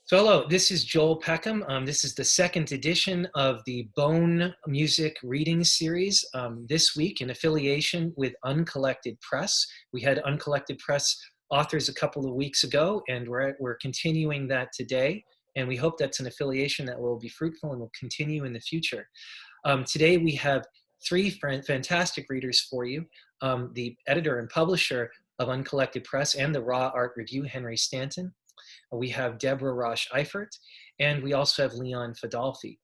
So hello, this is Joel Peckham. This is the second edition of the Bone Music Reading Series. This week, in affiliation with UnCollected Press. We had UnCollected Press authors a couple of weeks ago, and we're continuing that today. And we hope that's an affiliation that will be fruitful and will continue in the future. Today we have three fantastic readers for you. The editor and publisher of UnCollected Press and the Raw Art Review, Henry Stanton. We have Deborah Rosch Eiffert, and we also have Leon Fedolfi.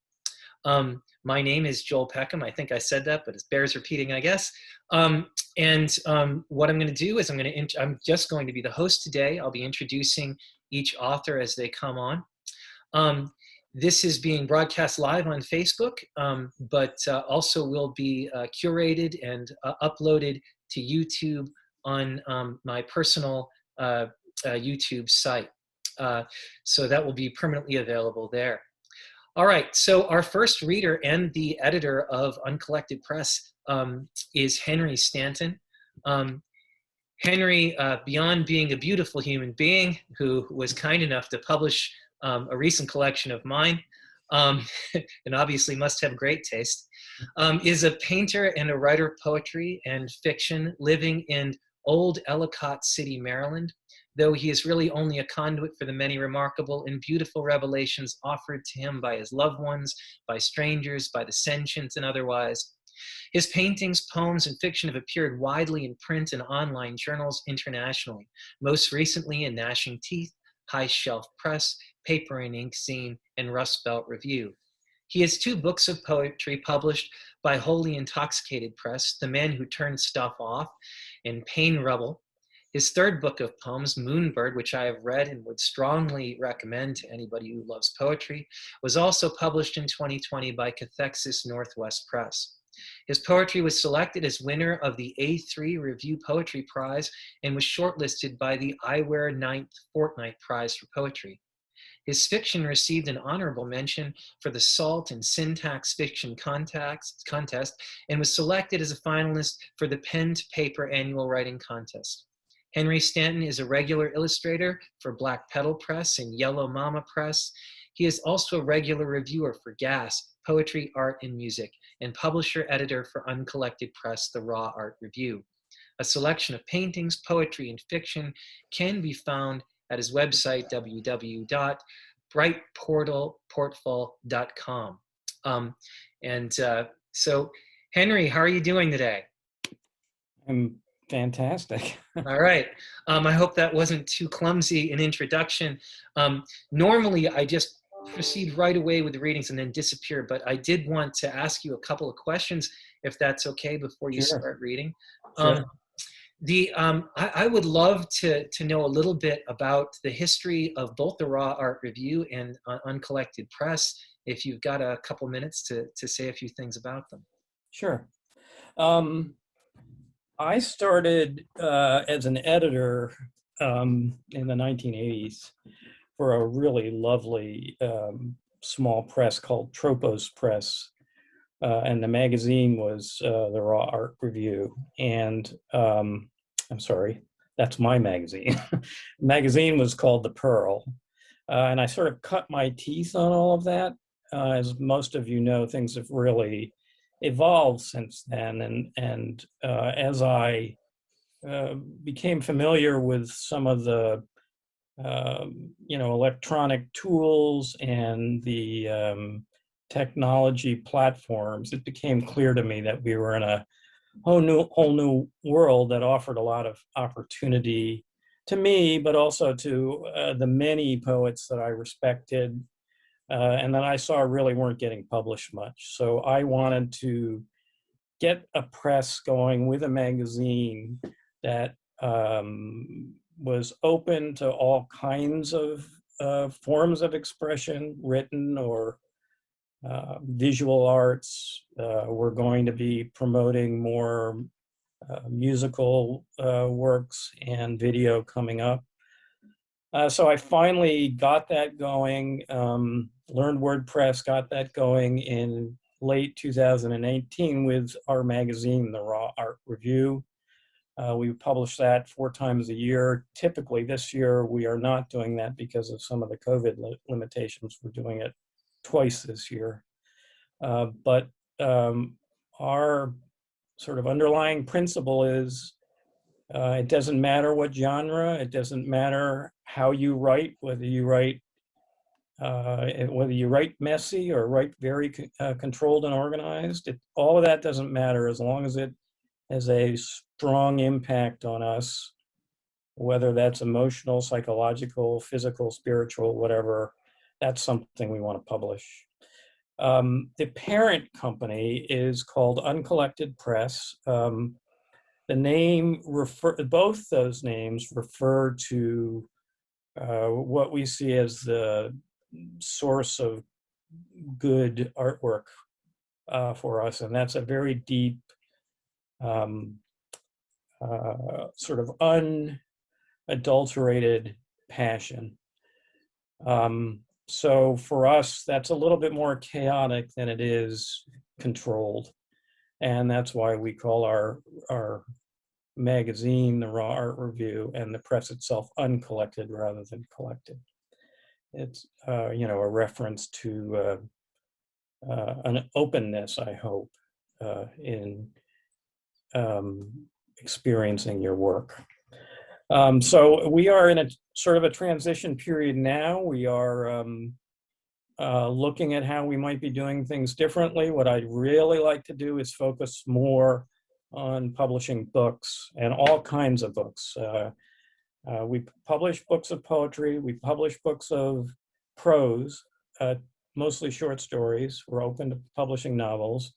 My name is Joel Peckham. I think I said that, but it bears repeating, I guess. What I'm going to do is I'm just going to be the host today. I'll be introducing each author as they come on. This is being broadcast live on Facebook, but also will be curated and uploaded to YouTube on my personal YouTube site. So that will be permanently available there. All right, so our first reader and the editor of UnCollected Press is Henry Stanton. Henry, beyond being a beautiful human being who was kind enough to publish a recent collection of mine, and obviously must have great taste, is a painter and a writer of poetry and fiction living in Old Ellicott City, Maryland, though he is really only a conduit for the many remarkable and beautiful revelations offered to him by his loved ones, by strangers, by the sentient and otherwise. His paintings, poems, and fiction have appeared widely in print and online journals internationally, most recently in Gnashing Teeth, High Shelf Press, Paper and Ink Zine, and Rust Belt Review. He has 2 books of poetry published by Wholly Intoxicated Press, The Man Who Turned Stuff Off, and Pain Rubble. His 3rd book of poems, Moonbird, which I have read and would strongly recommend to anybody who loves poetry, was also published in 2020 by Cathexis Northwest Press. His poetry was selected as winner of the A3 Review Poetry Prize and was shortlisted by the iWare 9th Fortnight Prize for Poetry. His fiction received an honorable mention for the Salt and Syntax Fiction Contest and was selected as a finalist for the Pen to Paper Annual Writing Contest. Henry Stanton is a regular illustrator for Black Petal Press and Yellow Mama Press. He is also a regular reviewer for Gas, Poetry, Art, and Music, and publisher-editor for UnCollected Press, The Raw Art Review. A selection of paintings, poetry, and fiction can be found at his website, www.brightportalportfolio.com. So, Henry, how are you doing today? I'm fantastic. All right. I hope that wasn't too clumsy an introduction. Normally, I just proceed right away with the readings and then disappear, but I did want to ask you a couple of questions, if that's okay, before you start reading. Sure. I would love to know a little bit about the history of both the Raw Art Review and UnCollected Press, if you've got a couple minutes to say a few things about them. Sure. I started as an editor in the 1980s for a really lovely small press called Tropos Press. And the magazine was the Raw Art Review. And I'm sorry, that's my magazine. The magazine was called The Pearl. And I sort of cut my teeth on all of that. As most of you know, things have really evolved since then. And as I became familiar with some of the electronic tools and the technology platforms, it became clear to me that we were in a whole new world that offered a lot of opportunity to me, but also to the many poets that I respected and that I saw really weren't getting published much. So I wanted to get a press going with a magazine that was open to all kinds of forms of expression, written or visual arts. We're going to be promoting more musical works and video coming up. So I finally got that going, learned WordPress, got that going in late 2018 with our magazine, The Raw Art Review. We publish that 4 times a year. Typically this year, we are not doing that because of some of the COVID limitations. We're doing it twice this year. But our sort of underlying principle is it doesn't matter what genre, it doesn't matter how you write, whether you write messy or write very controlled and organized. All of that doesn't matter as long as it has a strong impact on us, whether that's emotional, psychological, physical, spiritual, whatever. That's something we want to publish. The parent company is called UnCollected Press. The name both those names refer to what we see as the source of good artwork for us, and that's a very deep, sort of unadulterated passion. So for us, that's a little bit more chaotic than it is controlled. And that's why we call our magazine, the Raw Art Review, and the press itself uncollected rather than collected. It's, a reference to an openness, I hope, in experiencing your work. So we are in a sort of a transition period now. We are looking at how we might be doing things differently. What I'd really like to do is focus more on publishing books, and all kinds of books. We publish books of poetry, we publish books of prose, mostly short stories. We're open to publishing novels.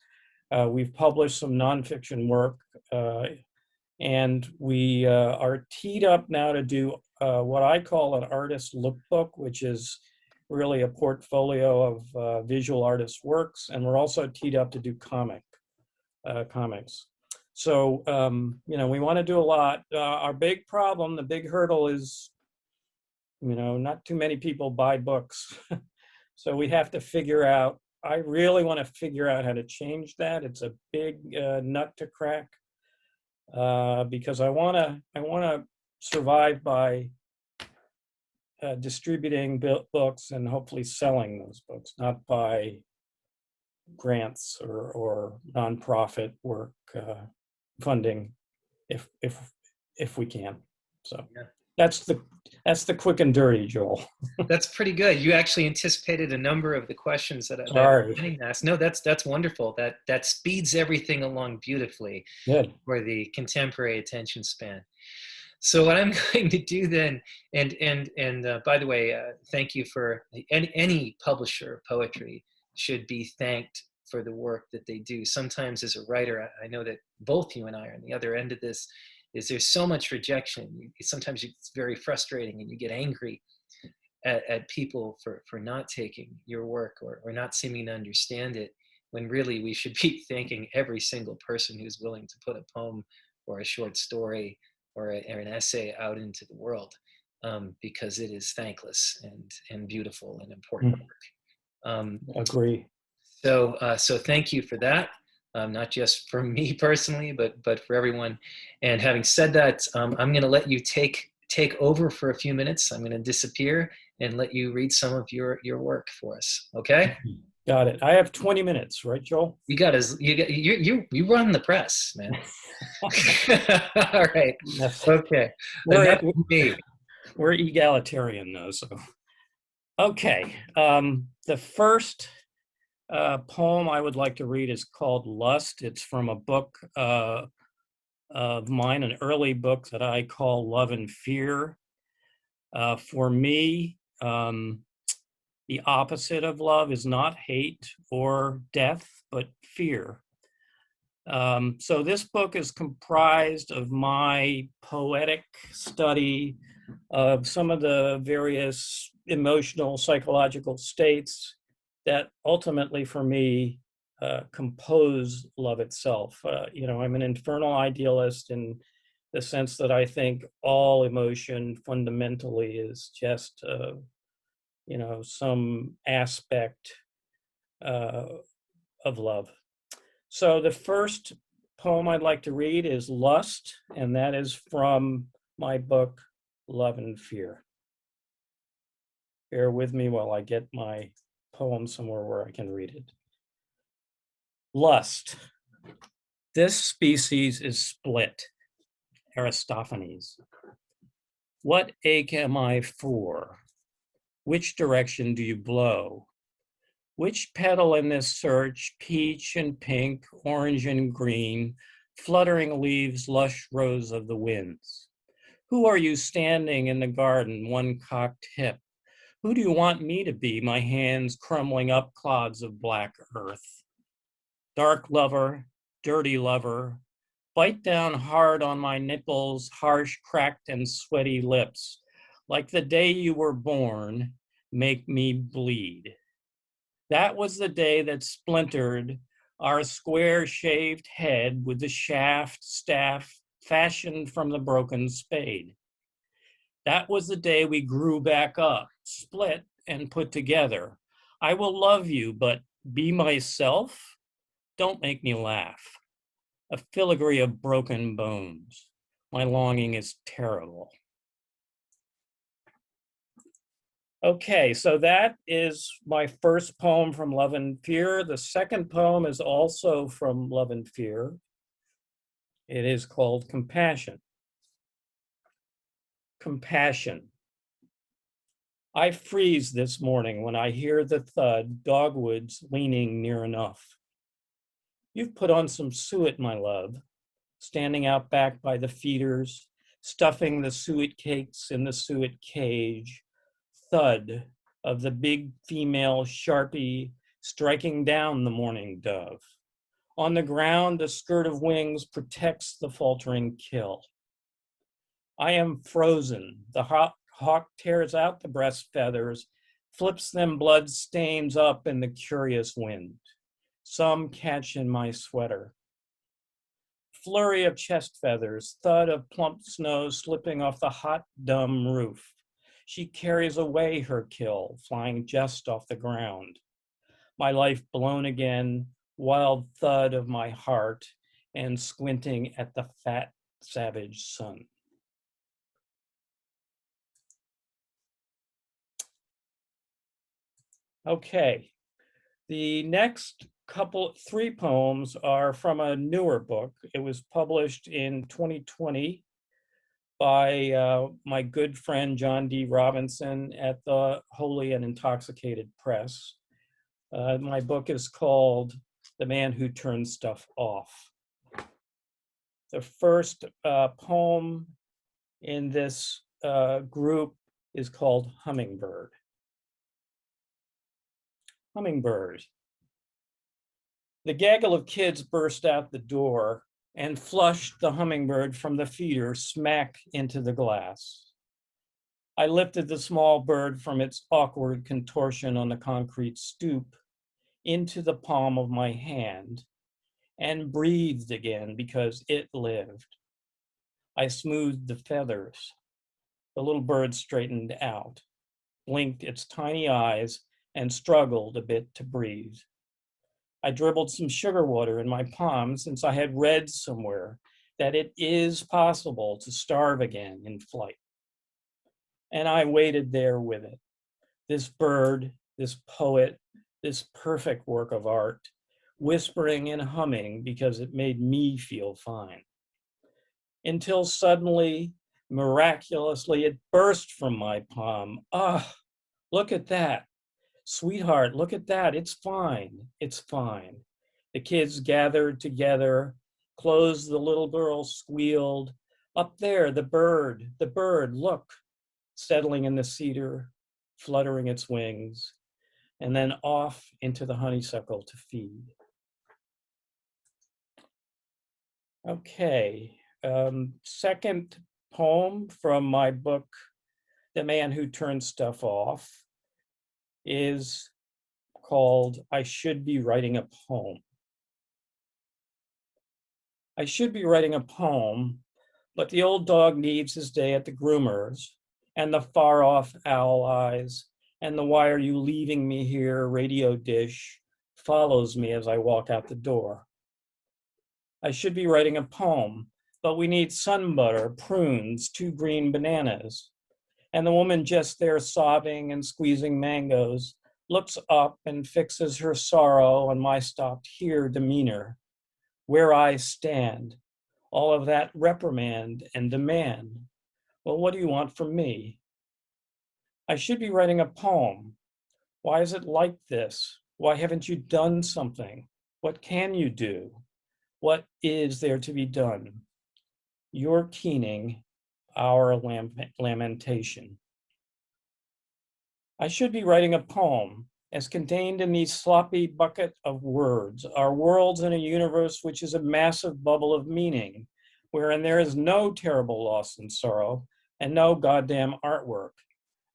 We've published some nonfiction work, and we are teed up now to do what I call an artist lookbook, which is really a portfolio of visual artists' works, and we're also teed up to do comics. So, we want to do a lot. Our big problem, the big hurdle is, not too many people buy books. So we have to figure out, I really want to figure out how to change that. It's a big nut to crack because I want to survive by distributing books and hopefully selling those books, not by grants or nonprofit work funding, if we can. So yeah. That's the quick and dirty, Joel. That's pretty good. You actually anticipated a number of the questions that I was asked. No, that's wonderful. That speeds everything along beautifully. Good. For the contemporary attention span. So what I'm going to do then, and by the way, thank you for any publisher of poetry should be thanked for the work that they do. Sometimes as a writer, I know that both you and I are on the other end of this, is there's so much rejection. Sometimes it's very frustrating and you get angry at people for not taking your work or not seeming to understand it, when really we should be thanking every single person who's willing to put a poem or a short story or an essay out into the world, because it is thankless and beautiful and important work. Agree. So thank you for that, not just for me personally, but for everyone. And having said that, I'm going to let you take over for a few minutes. I'm going to disappear and let you read some of your work for us. Okay? Got it. I have 20 minutes, right, Joel? You run the press, man. All right. Okay. We're egalitarian though, so. Okay. The first poem I would like to read is called Lust. It's from a book of mine, an early book that I call Love and Fear. For me, the opposite of love is not hate or death, but fear. So this book is comprised of my poetic study of some of the various emotional, psychological states that ultimately, for me, compose love itself. I'm an infernal idealist in the sense that I think all emotion fundamentally is just some aspect of love. So the first poem I'd like to read is Lust, and that is from my book, Love and Fear. Bear with me while I get my poem somewhere where I can read it. Lust. This species is split. Aristophanes. What ache am I for? Which direction do you blow? Which petal in this search, peach and pink, orange and green, fluttering leaves, lush rose of the winds? Who are you standing in the garden, one cocked hip? Who do you want me to be, my hands crumbling up clods of black earth? Dark lover, dirty lover, bite down hard on my nipples, harsh, cracked, and sweaty lips. Like the day you were born, make me bleed. That was the day that splintered our square-shaved head with the shaft staff fashioned from the broken spade. That was the day we grew back up, split and put together. I will love you, but be myself? Don't make me laugh. A filigree of broken bones. My longing is terrible. Okay, so that is my first poem from Love and Fear. The second poem is also from Love and Fear. It is called Compassion. Compassion. I freeze this morning when I hear the thud, dogwoods leaning near enough. You've put on some suet, my love, standing out back by the feeders, stuffing the suet cakes in the suet cage, thud of the big female Sharpie striking down the mourning dove. On the ground, a skirt of wings protects the faltering kill. I am frozen. The hawk tears out the breast feathers, flips them blood stains up in the curious wind. Some catch in my sweater. Flurry of chest feathers, thud of plump snow slipping off the hot, dumb roof. She carries away her kill, flying just off the ground. My life blown again, wild thud of my heart, and squinting at the fat, savage sun. Okay, the next three poems are from a newer book. It was published in 2020 by my good friend John D. Robinson at the Holy and Intoxicated Press. My book is called The Man Who Turned Stuff Off. The first poem in this group is called Hummingbird. Hummingbird. The gaggle of kids burst out the door and flushed the hummingbird from the feeder smack into the glass. I lifted the small bird from its awkward contortion on the concrete stoop into the palm of my hand and breathed again because it lived. I smoothed the feathers. The little bird straightened out, blinked its tiny eyes, and struggled a bit to breathe. I dribbled some sugar water in my palm since I had read somewhere that it is possible to starve again in flight. And I waited there with it. This bird, this poet, this perfect work of art, whispering and humming because it made me feel fine. Until suddenly, miraculously, it burst from my palm. Ah, look at that. Sweetheart, look at that. It's fine. It's fine. The kids gathered together, closed. The little girl squealed. Up there, the bird, look, settling in the cedar, fluttering its wings, and then off into the honeysuckle to feed. Okay, second poem from my book, The Man Who Turned Stuff Off, is called I Should Be Writing a Poem. I should be writing a poem, but the old dog needs his day at the groomer's, and the far-off owl eyes, and the why are you leaving me here radio dish follows me as I walk out the door. I should be writing a poem, but we need sun butter, prunes, 2 green bananas. And the woman just there sobbing and squeezing mangoes looks up and fixes her sorrow on my stopped here demeanor, where I stand, all of that reprimand and demand. Well, what do you want from me? I should be writing a poem. Why is it like this? Why haven't you done something? What can you do? What is there to be done? Your keening, our lamentation. I should be writing a poem as contained in these sloppy bucket of words, our worlds in a universe which is a massive bubble of meaning, wherein there is no terrible loss and sorrow and no goddamn artwork.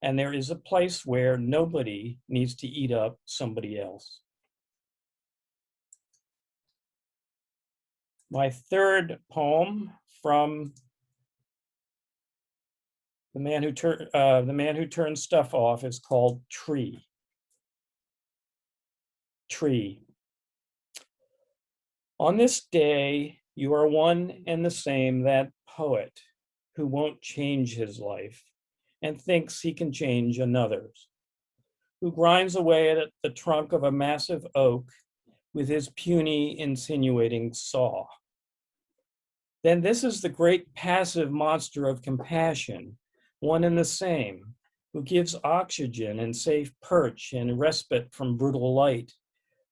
And there is a place where nobody needs to eat up somebody else. My third poem from The Man Who Turned Stuff Off is called Tree. Tree. On this day, you are one and the same, that poet who won't change his life and thinks he can change another's, who grinds away at the trunk of a massive oak with his puny, insinuating saw. Then this is the great passive monster of compassion, one and the same, who gives oxygen and safe perch and respite from brutal light,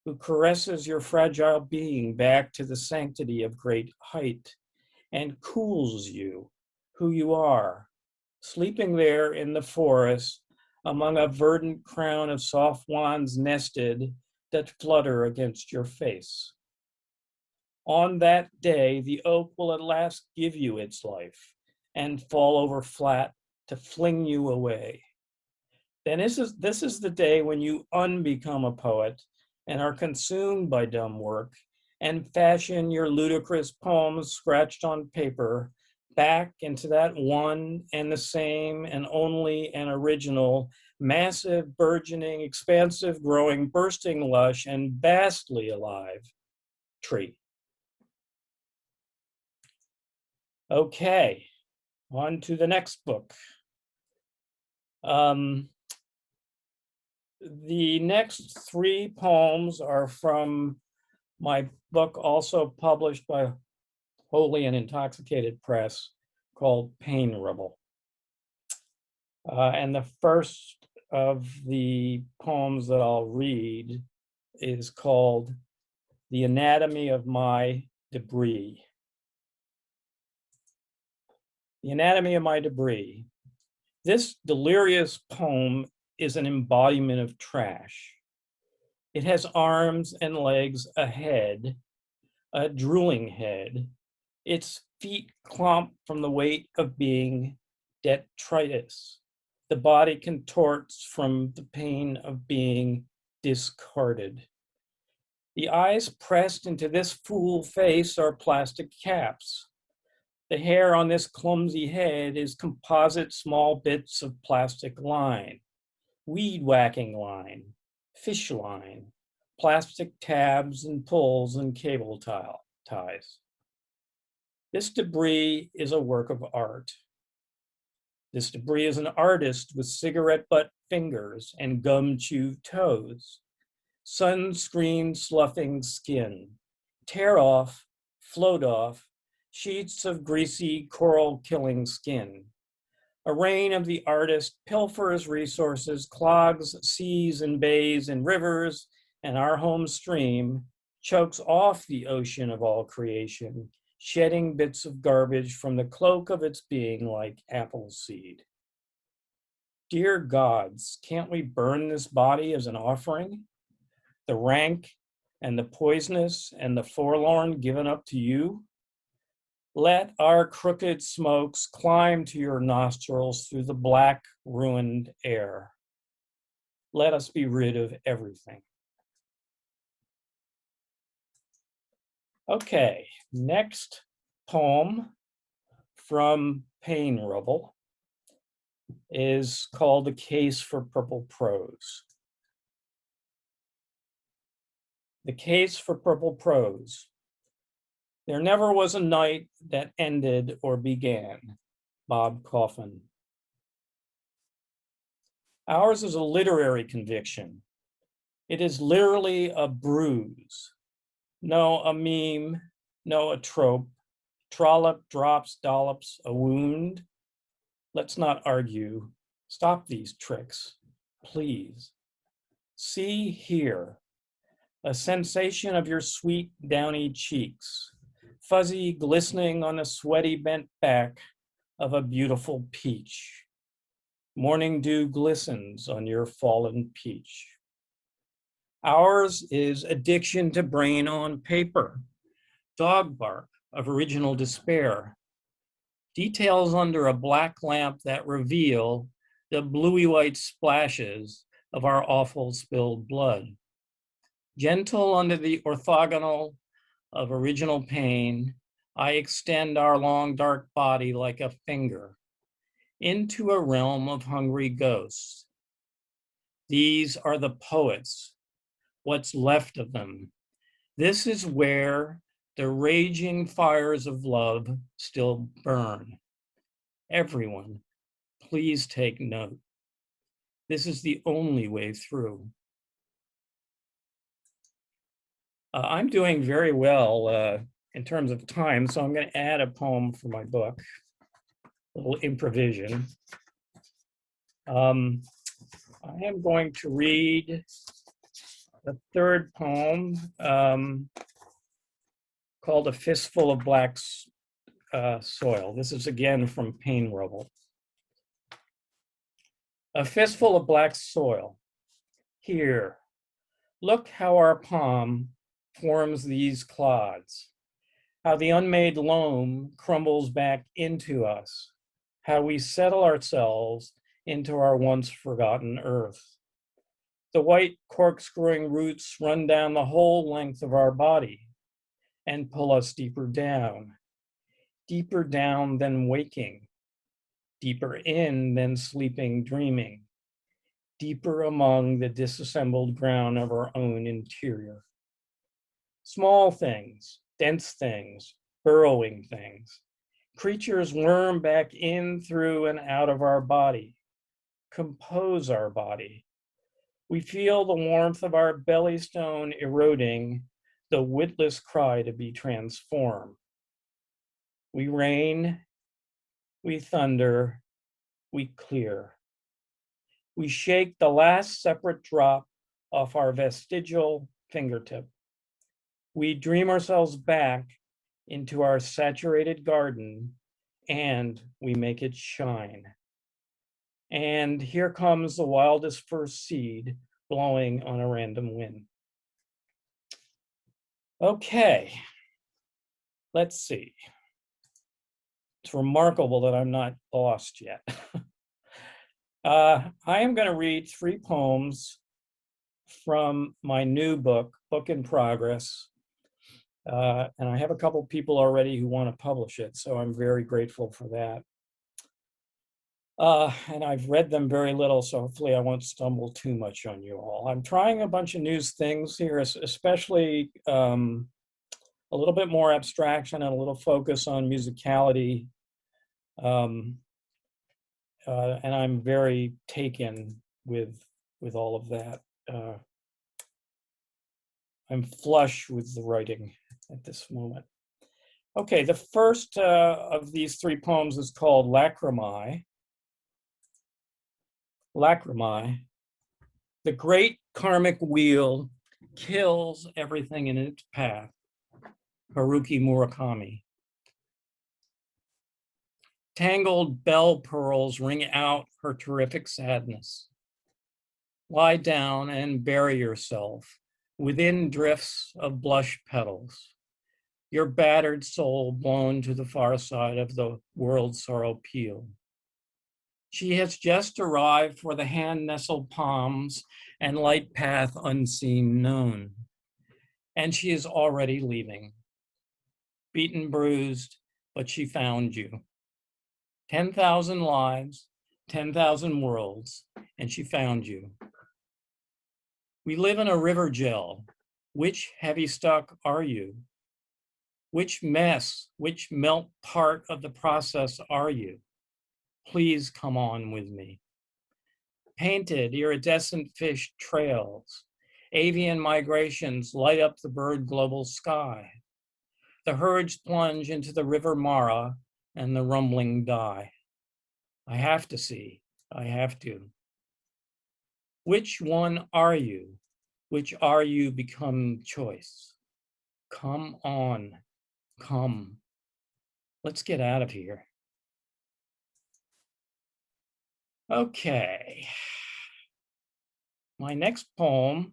who caresses your fragile being back to the sanctity of great height, and cools you, who you are, sleeping there in the forest among a verdant crown of soft wands nested that flutter against your face. On that day, the oak will at last give you its life and fall over flat to fling you away. Then this is the day when you unbecome a poet and are consumed by dumb work and fashion your ludicrous poems scratched on paper back into that one and the same and only and original, massive, burgeoning, expansive, growing, bursting, lush, and vastly alive tree. Okay, on to the next book. The next 3 poems are from my book, also published by Holy and Intoxicated Press, called Pain Rebel. And the first of the poems that I'll read is called The Anatomy of My Debris. The Anatomy of My Debris. This delirious poem is an embodiment of trash. It has arms and legs, a head, a drooling head. Its feet clomp from the weight of being detritus. The body contorts from the pain of being discarded. The eyes pressed into this fool face are plastic caps. The hair on this clumsy head is composite small bits of plastic line, weed whacking line, fish line, plastic tabs and pulls and cable ties. This debris is a work of art. This debris is an artist with cigarette butt fingers and gum-chewed toes, sunscreen sloughing skin, tear off, float off, sheets of greasy coral-killing skin. A reign of the artist pilfers resources, clogs seas and bays and rivers, and our home stream chokes off the ocean of all creation, shedding bits of garbage from the cloak of its being like apple seed. Dear gods, can't we burn this body as an offering? The rank and the poisonous and the forlorn given up to you? Let our crooked smokes climb to your nostrils through the black, ruined air. Let us be rid of everything. Okay, next poem from Pain Rebel is called The Case for Purple Prose. The Case for Purple Prose. There never was a night that ended or began. Bob Coffin. Ours is a literary conviction. It is literally a bruise. No, a meme, no, a trope. Trollop, drops, dollops, a wound. Let's not argue. Stop these tricks, please. See here, a sensation of your sweet, downy cheeks, fuzzy, glistening on the sweaty bent back of a beautiful peach. Morning dew glistens on your fallen peach. Ours is addiction to brain on paper, dog bark of original despair, details under a black lamp that reveal the bluey white splashes of our awful spilled blood. Gentle under the orthogonal of original pain, I extend our long dark body like a finger into a realm of hungry ghosts. These are the poets, what's left of them. This is where the raging fires of love still burn. Everyone, please take note. This is the only way through. I'm doing very well in terms of time, so I'm going to add a poem for my book, a little improvisation. I am going to read the third poem called A Fistful of Black Soil. This is again from Pain Rubble. A fistful of black soil. Here, look how our palm forms these clods, how the unmade loam crumbles back into us, how we settle ourselves into our once forgotten earth. The white corkscrewing roots run down the whole length of our body and pull us deeper down than waking, deeper in than sleeping, dreaming, deeper among the disassembled ground of our own interior. Small things, dense things, burrowing things, creatures worm back in, through, and out of our body, compose our body. We feel the warmth of our belly stone eroding the witless cry to be transformed. We rain, we thunder, we clear. We shake the last separate drop off our vestigial fingertip. We dream ourselves back into our saturated garden and we make it shine. And here comes the wildest first seed blowing on a random wind. Okay, let's see. It's remarkable that I'm not lost yet. I am going to read 3 poems from my new book, Book in Progress. And I have a couple people already who want to publish it, so I'm very grateful for that. And I've read them very little, so hopefully I won't stumble too much on you all. I'm trying a bunch of new things here, especially a little bit more abstraction and a little focus on musicality. And I'm very taken with all of that. I'm flush with the writing at this moment. Okay, the first of these 3 poems is called Lacrimae. Lacrimae. The great karmic wheel kills everything in its path. Haruki Murakami. Tangled bell pearls ring out her terrific sadness. Lie down and bury yourself within drifts of blush petals, your battered soul blown to the far side of the world's sorrow peel. She has just arrived for the hand-nestled palms and light path unseen known, and she is already leaving. Beaten, bruised, but she found you. 10,000 lives, 10,000 worlds, and she found you. We live in a river gel. Which heavy stuck are you? Which mess, which melt part of the process are you? Please come on with me. Painted iridescent fish trails, avian migrations light up the bird global sky. The herds plunge into the river Mara and the rumbling die. I have to see, I have to. Which one are you? Which are you become choice? Come on, come. Let's get out of here. Okay. My next poem,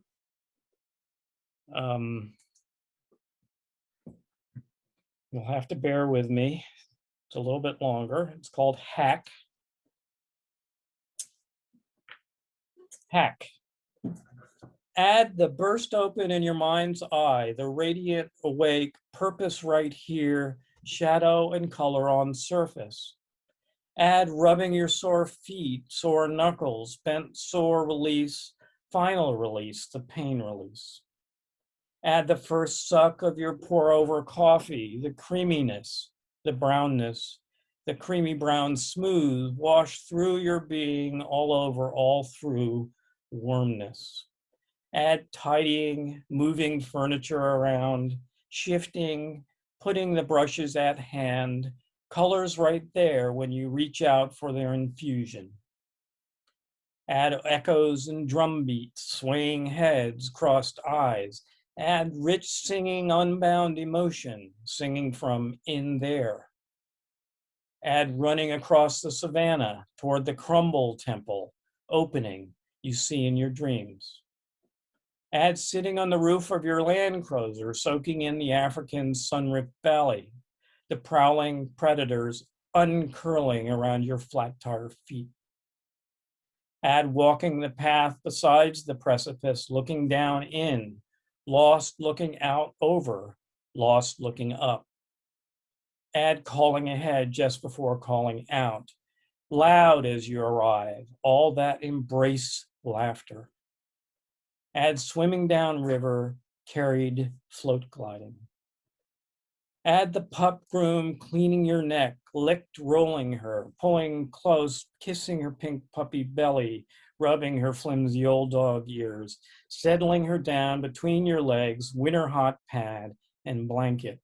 you'll have to bear with me. It's a little bit longer. It's called Hack. Hack. Add the burst open in your mind's eye, the radiant, awake, purpose right here, shadow and color on surface. Add rubbing your sore feet, sore knuckles, bent sore release, final release, the pain release. Add the first suck of your pour over coffee, the creaminess, the brownness, the creamy brown smooth, wash through your being all over, all through warmness. Add tidying, moving furniture around, shifting, putting the brushes at hand, colors right there when you reach out for their infusion. Add echoes and drum beats, swaying heads, crossed eyes. Add rich singing, unbound emotion, singing from in there. Add running across the savannah toward the crumble temple, opening you see in your dreams. Add sitting on the roof of your Land Cruiser, soaking in the African sun-ripped valley, the prowling predators uncurling around your flat tire feet. Add walking the path besides the precipice, looking down in, lost looking out over, lost looking up. Add calling ahead just before calling out, loud as you arrive, all that embrace laughter. Add swimming down river, carried float gliding. Add the pup groom cleaning your neck, licked rolling her, pulling close, kissing her pink puppy belly, rubbing her flimsy old dog ears, settling her down between your legs, winter hot pad and blanket.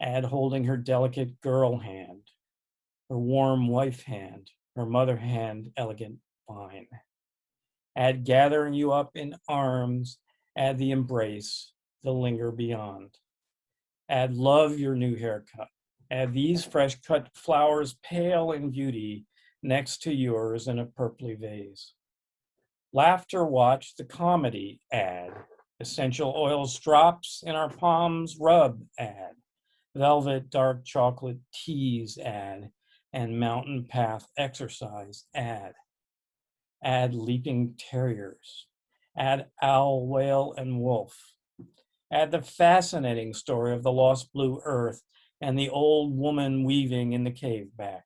Add holding her delicate girl hand, her warm wife hand, her mother hand, elegant fine. Add gathering you up in arms, add the embrace, the linger beyond. Add love your new haircut. Add these fresh cut flowers pale in beauty next to yours in a purply vase. Laughter watch the comedy add. Essential oils drops in our palms rub add. Velvet dark chocolate teas add. And mountain path exercise add. Add leaping terriers. Add owl, whale, and wolf. Add the fascinating story of the lost blue earth and the old woman weaving in the cave back.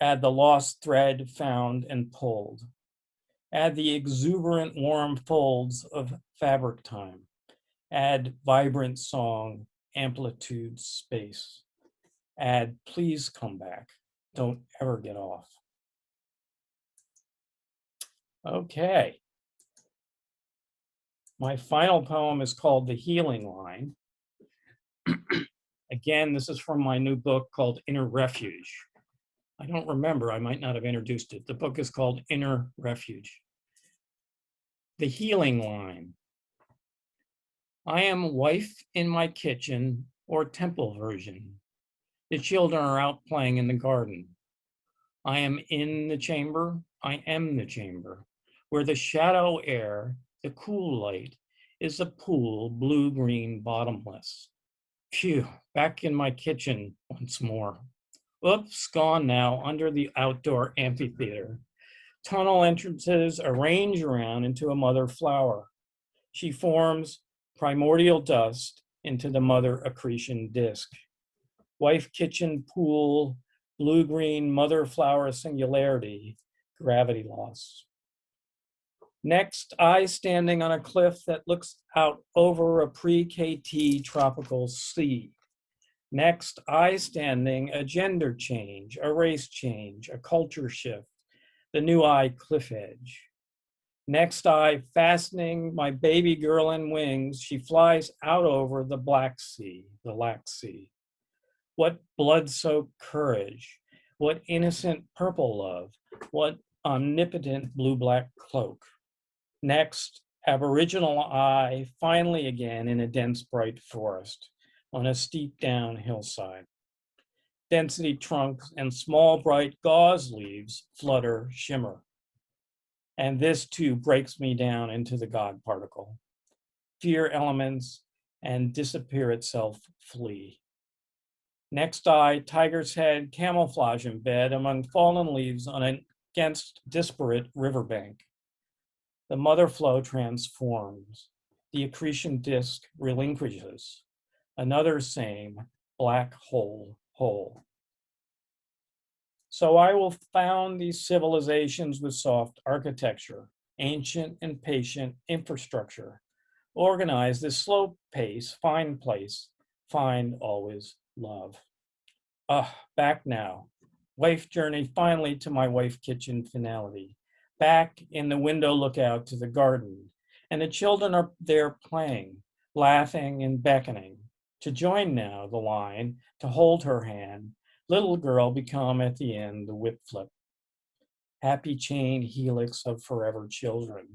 Add the lost thread found and pulled. Add the exuberant warm folds of fabric time. Add vibrant song, amplitude, space. Add please come back. Don't ever get off. Okay. My final poem is called The Healing Line. Again, this is from my new book called Inner Refuge. I don't remember, I might not have introduced it. The book is called Inner Refuge. The Healing Line. I am wife in my kitchen or temple version. The children are out playing in the garden. I am in the chamber, I am the chamber, where the shadow air, the cool light, is a pool, blue-green, bottomless. Phew, back in my kitchen once more. Oops, gone now, under the outdoor amphitheater. Tunnel entrances arrange around into a mother flower. She forms primordial dust into the mother accretion disk. Wife kitchen pool, blue-green mother flower singularity, gravity loss. Next, I standing on a cliff that looks out over a pre-KT tropical sea. Next, I standing a gender change, a race change, a culture shift, the new I cliff edge. Next, I fastening my baby girl in wings, she flies out over the Black Sea, the Lac Sea. What blood-soaked courage, what innocent purple love, what omnipotent blue-black cloak. Next, Aboriginal I, finally again in a dense bright forest on a steep down hillside. Density trunks and small bright gauze leaves flutter, shimmer. And this too breaks me down into the God particle. Fear elements and disappear itself flee. Next I, tiger's head, camouflage in bed among fallen leaves on an against disparate riverbank. The mother flow transforms. The accretion disk relinquishes. Another same black hole. So I will found these civilizations with soft architecture, ancient and patient infrastructure, organize this slow pace, fine place, find always love. Back now. Wife journey finally to my wife kitchen finality. Back in the window lookout to the garden. And the children are there playing, laughing and beckoning. To join now the line, to hold her hand. Little girl become at the end the whip flip. Happy chain helix of forever children.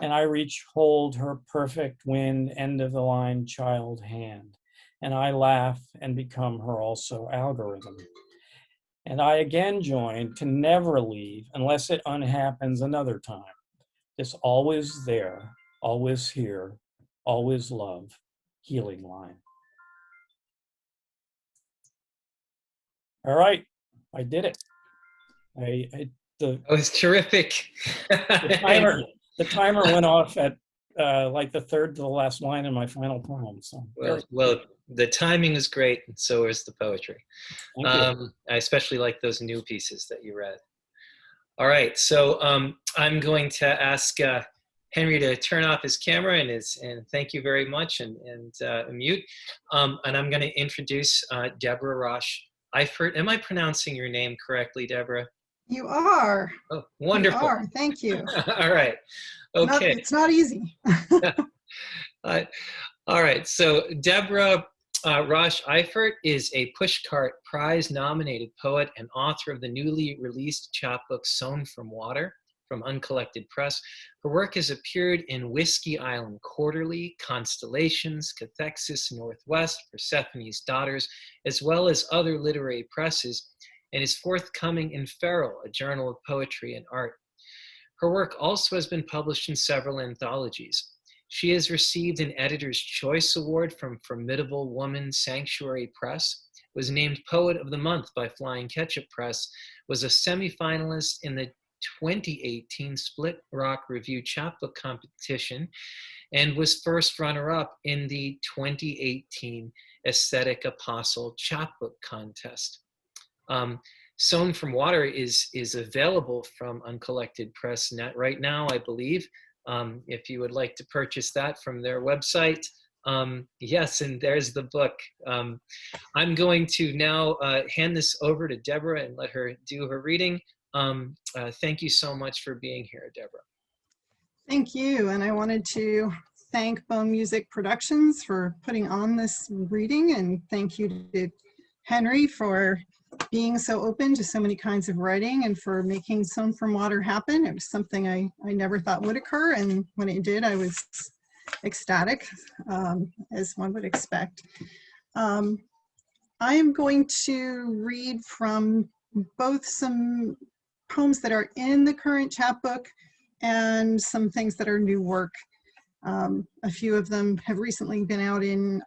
And I reach hold her perfect wind end of the line child hand. And I laugh and become her also algorithm. And I again join to never leave unless it unhappens another time. This always there, always here, always love, healing line. All right, I did it. That was terrific. the timer went off at like the third to the last line in my final poem. So well, the timing is great, and so is the poetry. I especially like those new pieces that you read. All right, so I'm going to ask Henry to turn off his camera and thank you very much and mute. And I'm going to introduce Deborah Rosch Eiffert. Am I pronouncing your name correctly, Deborah? You are. Oh, wonderful. You are. Thank you. All right. Okay. It's not easy. All right. So Deborah Rosch Eiffert is a Pushcart Prize-nominated poet and author of the newly released chapbook Sown from Water from UnCollected Press. Her work has appeared in Whiskey Island Quarterly, Constellations, Cathexis Northwest, Persephone's Daughters, as well as other literary presses, and is forthcoming in Feral, a journal of poetry and art. Her work also has been published in several anthologies. She has received an Editor's Choice Award from Formidable Woman Sanctuary Press, was named Poet of the Month by Flying Ketchup Press, was a semifinalist in the 2018 Split Rock Review Chapbook Competition, and was first runner-up in the 2018 Aesthetic Apostle Chapbook Contest. Sown from Water is available from UnCollected Press Net right now, I believe. If you would like to purchase that from their website. Yes, and there's the book. I'm going to now hand this over to Deborah and let her do her reading. Thank you so much for being here, Deborah. Thank you, and I wanted to thank Bone Music Productions for putting on this reading, and thank you to Henry for being so open to so many kinds of writing and for making Sown from Water happen. It was something I never thought would occur, and when it did, I was ecstatic, as one would expect. I am going to read from both some poems that are in the current chapbook and some things that are new work. A few of them have recently been out in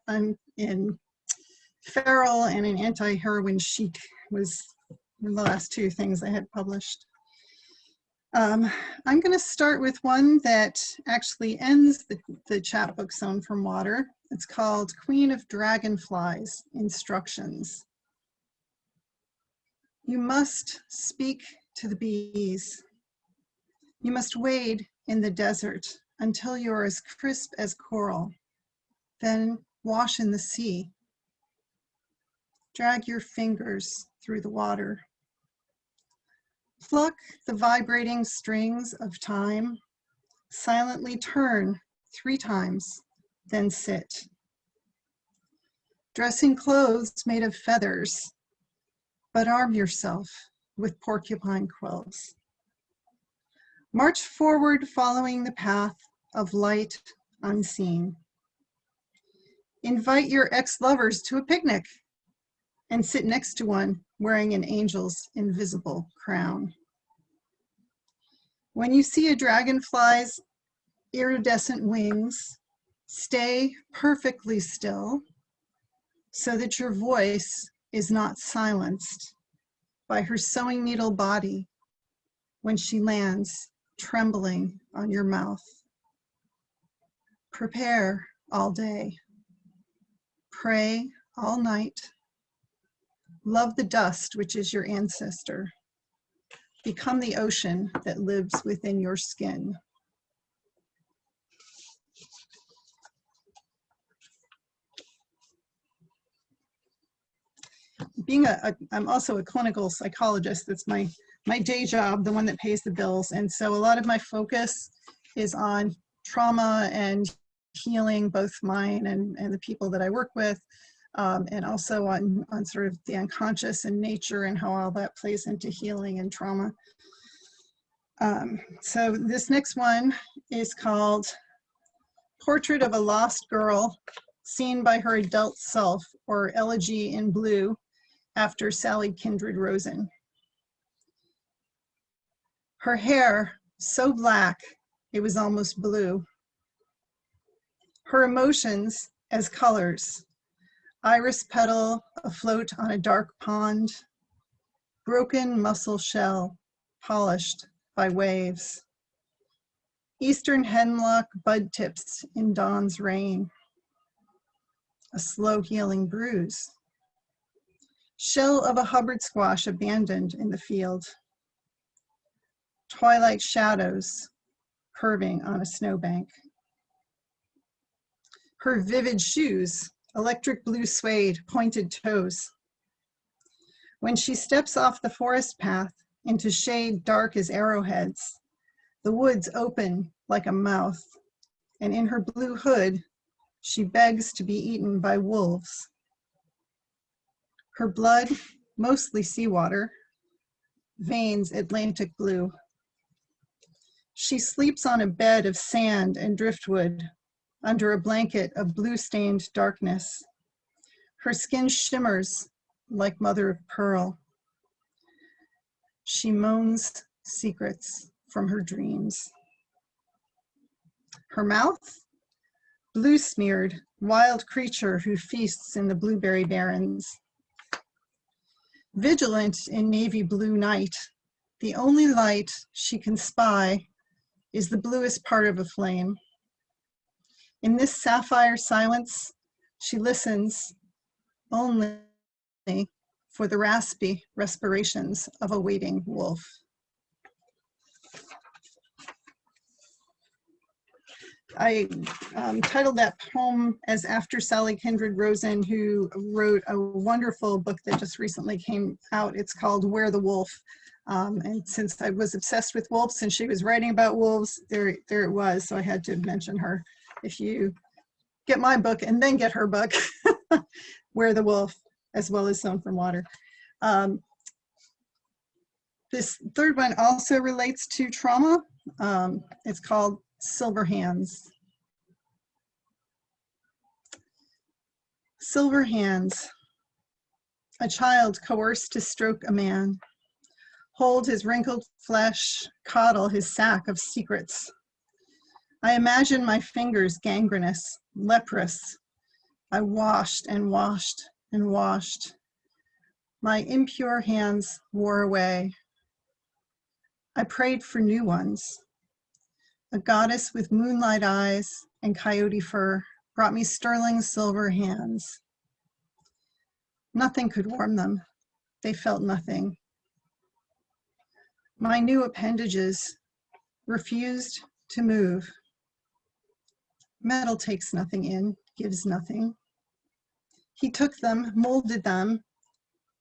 Feral and in Anti-Heroin Chic was the last two things I had published. I'm going to start with one that actually ends the chapbook Sown from Water. It's called Queen of Dragonflies, Instructions. You must speak to the bees. You must wade in the desert until you're as crisp as coral. Then wash in the sea. Drag your fingers through the water. Pluck the vibrating strings of time. Silently turn 3 times, then sit. Dressing clothes made of feathers, but arm yourself with porcupine quills. March forward following the path of light unseen. Invite your ex-lovers to a picnic and sit next to one wearing an angel's invisible crown. When you see a dragonfly's iridescent wings, stay perfectly still so that your voice is not silenced by her sewing needle body when she lands trembling on your mouth. Prepare all day. Pray all night. Love the dust, which is your ancestor. Become the ocean that lives within your skin. I'm also a clinical psychologist. That's my day job, the one that pays the bills. And so a lot of my focus is on trauma and healing, both mine and the people that I work with, and also on sort of the unconscious and nature and how all that plays into healing and trauma. So this next one is called Portrait of a Lost Girl Seen by Her Adult Self, or Elegy in Blue, after Sally Kindred Rosen. Her hair so black it was almost blue. Her emotions as colors: iris petal afloat on a dark pond, broken mussel shell polished by waves, eastern hemlock bud tips in dawn's rain, a slow healing bruise, shell of a Hubbard squash abandoned in the field, twilight shadows curving on a snowbank. Her vivid shoes, electric blue suede, pointed toes. When she steps off the forest path into shade dark as arrowheads, the woods open like a mouth, and in her blue hood, she begs to be eaten by wolves. Her blood, mostly seawater, veins Atlantic blue. She sleeps on a bed of sand and driftwood under a blanket of blue-stained darkness. Her skin shimmers like mother of pearl. She moans secrets from her dreams. Her mouth, blue-smeared, wild creature who feasts in the blueberry barrens. Vigilant in navy blue night, the only light she can spy is the bluest part of a flame. In this sapphire silence, she listens only for the raspy respirations of a waiting wolf. I titled that poem as after Sally Kindred Rosen, who wrote a wonderful book that just recently came out. It's called Where the Wolf. And since I was obsessed with wolves and she was writing about wolves, there it was. So I had to mention her. If you get my book and then get her book, Where the Wolf, as well as Sewn from Water. This third one also relates to trauma. It's called Silver Hands. Silver hands. A child coerced to stroke a man, hold his wrinkled flesh, coddle his sack of secrets. I imagine my fingers gangrenous, leprous. I washed and washed and washed. My impure hands wore away. I prayed for new ones. A goddess with moonlight eyes and coyote fur brought me sterling silver hands. Nothing could warm them. They felt nothing. My new appendages refused to move. Metal takes nothing in, gives nothing. He took them, molded them,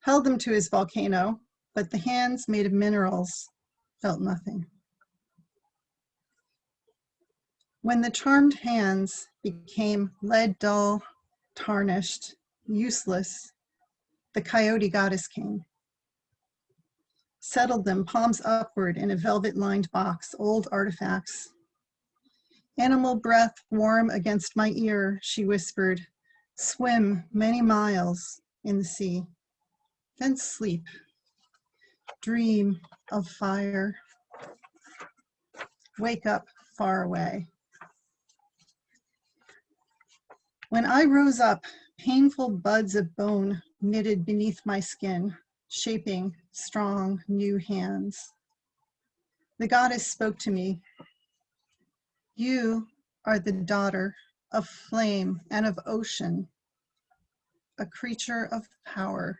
held them to his volcano, but the hands made of minerals felt nothing. When the charmed hands became lead dull, tarnished, useless, the coyote goddess came. Settled them palms upward in a velvet-lined box, old artifacts. Animal breath warm against my ear, she whispered, swim many miles in the sea, then sleep, dream of fire, wake up far away. When I rose up, painful buds of bone knitted beneath my skin, shaping strong new hands. The goddess spoke to me. You are the daughter of flame and of ocean, a creature of power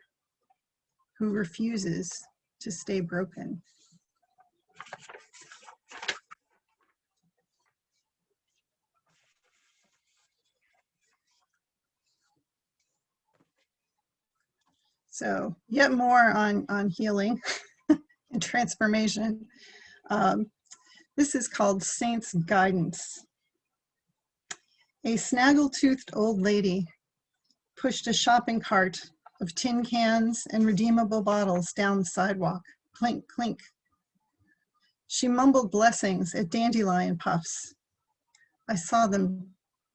who refuses to stay broken. So yet more on healing and transformation. This is called Saint's Guidance. A snaggle-toothed old lady pushed a shopping cart of tin cans and redeemable bottles down the sidewalk. Clink, clink. She mumbled blessings at dandelion puffs. I saw them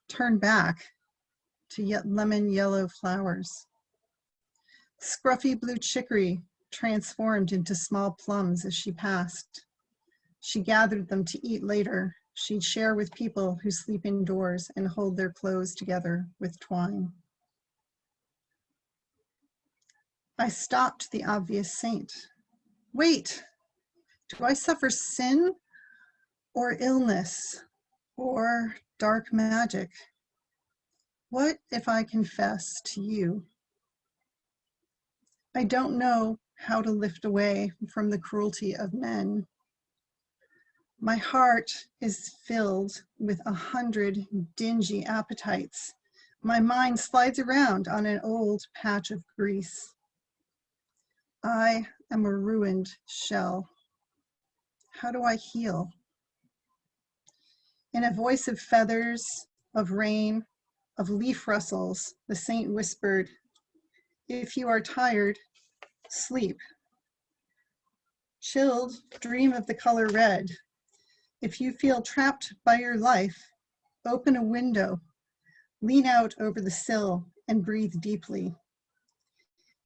turn back to yet lemon yellow flowers. Scruffy blue chicory transformed into small plums as she passed. She gathered them to eat later. She'd share with people who sleep indoors and hold their clothes together with twine. I stopped the obvious saint. Wait, do I suffer sin or illness or dark magic? What if I confess to you? I don't know how to lift away from the cruelty of men. My heart is filled with 100 dingy appetites. My mind slides around on an old patch of grease. I am a ruined shell. How do I heal? In a voice of feathers, of rain, of leaf rustles, the saint whispered, if you are tired, sleep. Chilled, dream of the color red. If you feel trapped by your life, open a window, lean out over the sill and breathe deeply.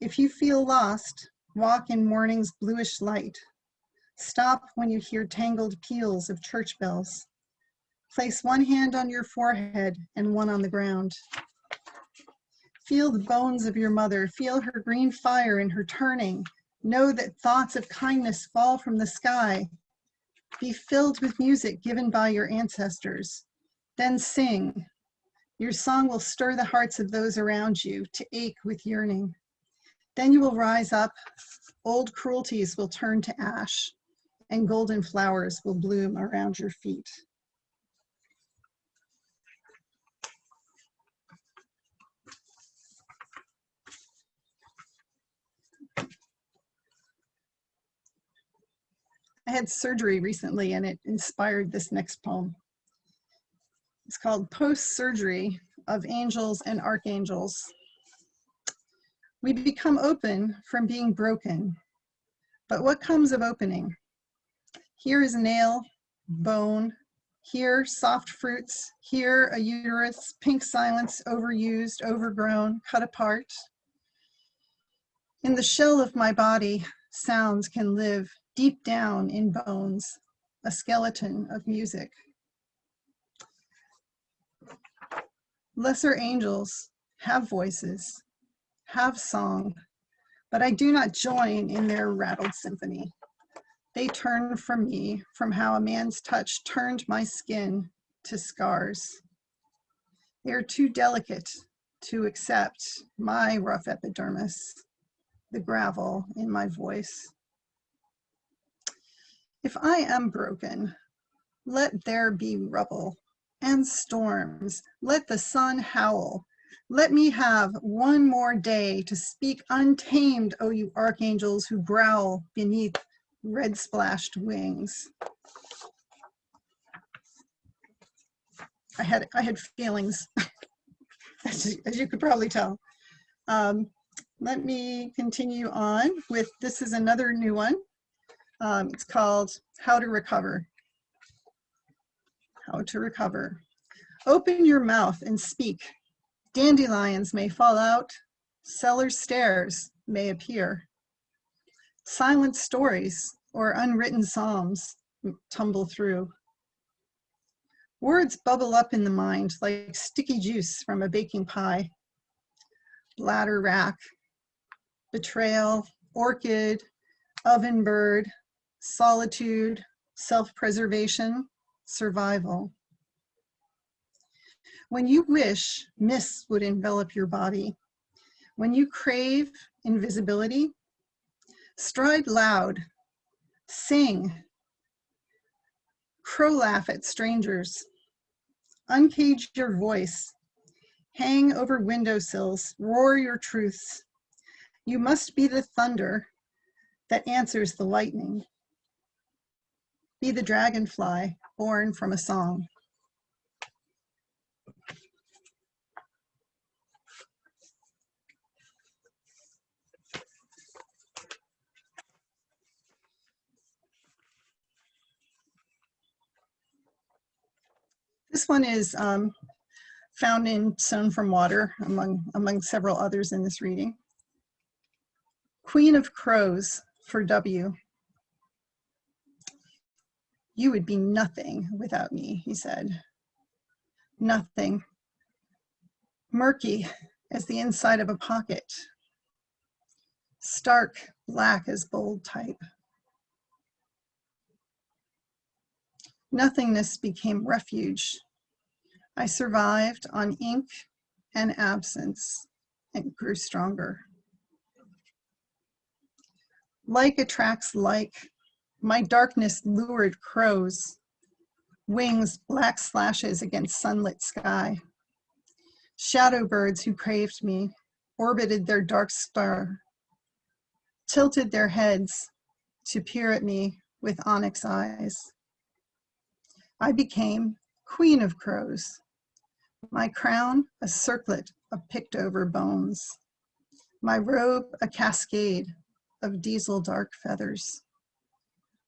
If you feel lost, walk in morning's bluish light. Stop when you hear tangled peals of church bells. Place one hand on your forehead and one on the ground. Feel the bones of your mother, feel her green fire in her turning. Know that thoughts of kindness fall from the sky. Be filled with music given by your ancestors. Then sing. Your song will stir the hearts of those around you to ache with yearning. Then you will rise up, old cruelties will turn to ash, and golden flowers will bloom around your feet. I had surgery recently and it inspired this next poem. It's called Post-Surgery of Angels and Archangels. We become open from being broken, but what comes of opening? Here is nail, bone, here soft fruits, here a uterus, pink silence, overused, overgrown, cut apart. In the shell of my body, sounds can live deep down in bones, a skeleton of music. Lesser angels have voices, have song, but I do not join in their rattled symphony. They turn from me, from how a man's touch turned my skin to scars. They are too delicate to accept my rough epidermis, the gravel in my voice. If I am broken, Let there be rubble and storms. Let the sun howl. Let me have one more day to speak untamed, O you archangels who growl beneath red-splashed wings. I had feelings, as you could probably tell. Let me continue on with, this is another new one. It's called How to Recover. How to recover. Open your mouth and speak. Dandelions may fall out. Cellar stairs may appear. Silent stories or unwritten psalms tumble through. Words bubble up in the mind like sticky juice from a baking pie. Bladder rack, betrayal, orchid, oven bird, solitude, self-preservation, survival. When you wish, mist would envelop your body. When you crave invisibility, stride loud, sing, crow laugh at strangers, uncage your voice, hang over windowsills, roar your truths. You must be the thunder that answers the lightning. Be the dragonfly born from a song. This one is found in Sown from Water, among several others in this reading. Queen of Crows for W. You would be nothing without me, he said. Nothing. Murky as the inside of a pocket. Stark black as bold type. Nothingness became refuge. I survived on ink and absence and grew stronger. Like attracts like. My darkness lured crows. Wings black slashes against sunlit sky. Shadow birds who craved me orbited their dark star, tilted their heads to peer at me with onyx eyes. I became Queen of Crows. My crown, a circlet of picked over bones. My robe, a cascade of diesel dark feathers.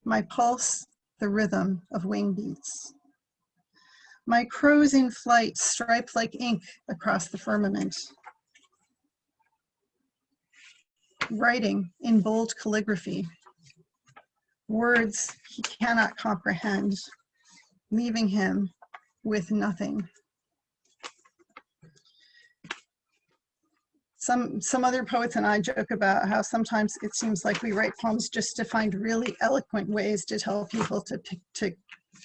My pulse, the rhythm of wing beats. My crows in flight striped like ink across the firmament. Writing in bold calligraphy. Words he cannot comprehend, leaving him with nothing. Some other poets and I joke about how sometimes it seems like we write poems just to find really eloquent ways to tell people to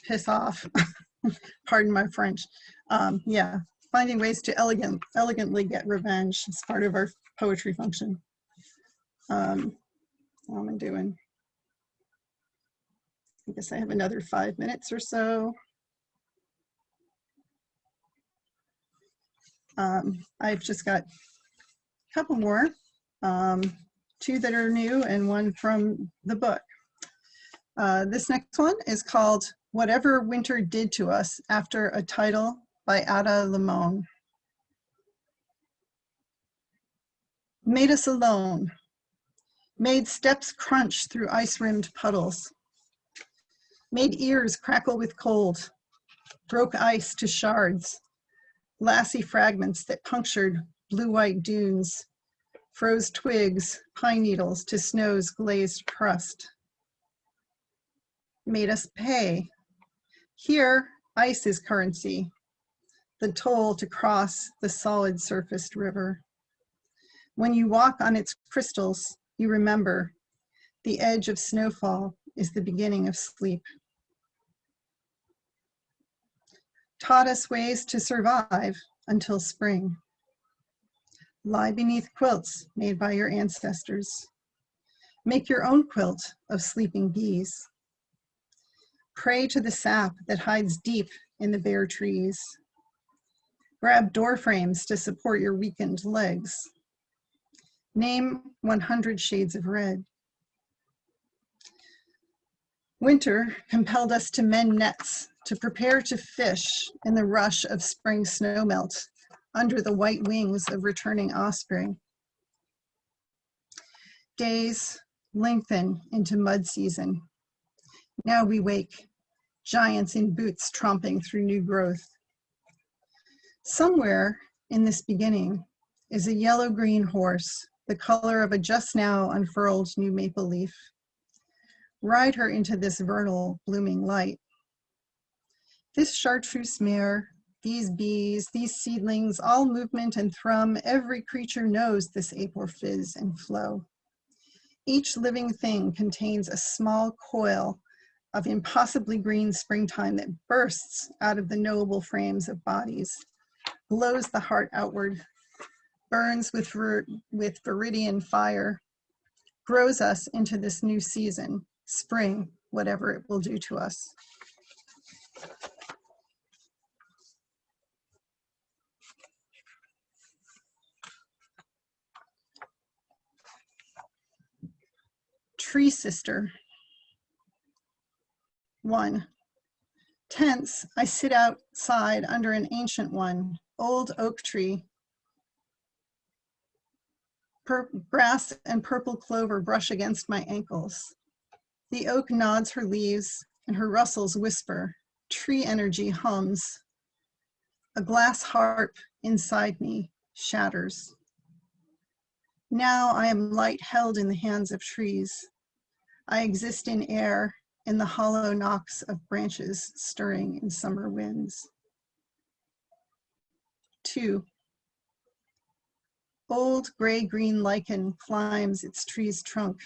piss off. Pardon my French. Yeah, finding ways to elegantly get revenge is part of our poetry function. How am I doing? I guess I have another 5 minutes or so. I've just got a couple more, 2 that are new and 1 from the book. This next one is called Whatever Winter Did to Us, after a title by Ada Limon. Made us alone, made steps crunch through ice-rimmed puddles, made ears crackle with cold, broke ice to shards, glassy fragments that punctured blue-white dunes, froze twigs, pine needles to snow's glazed crust. Made us pay. Here, ice is currency, the toll to cross the solid surfaced river. When you walk on its crystals, you remember the edge of snowfall is the beginning of sleep. Taught us ways to survive until spring. Lie beneath quilts made by your ancestors. Make your own quilt of sleeping bees. Pray to the sap that hides deep in the bare trees. Grab door frames to support your weakened legs. Name 100 shades of red. Winter compelled us to mend nets, to prepare to fish in the rush of spring snowmelt under the white wings of returning offspring. Days lengthen into mud season. Now we wake, giants in boots tromping through new growth. Somewhere in this beginning is a yellow-green horse, the color of a just now unfurled new maple leaf. Ride her into this vernal blooming light. This chartreuse mare, these bees, these seedlings, all movement and thrum, every creature knows this April fizz and flow. Each living thing contains a small coil of impossibly green springtime that bursts out of the knowable frames of bodies, blows the heart outward, burns with viridian fire, grows us into this new season, spring, whatever it will do to us. Tree Sister. 1. Tense, I sit outside under an ancient one, old oak tree. Grass and purple clover brush against my ankles. The oak nods her leaves and her rustles whisper. Tree energy hums. A glass harp inside me shatters. Now I am light held in the hands of trees. I exist in air, in the hollow knocks of branches stirring in summer winds. 2. Old gray-green lichen climbs its tree's trunk,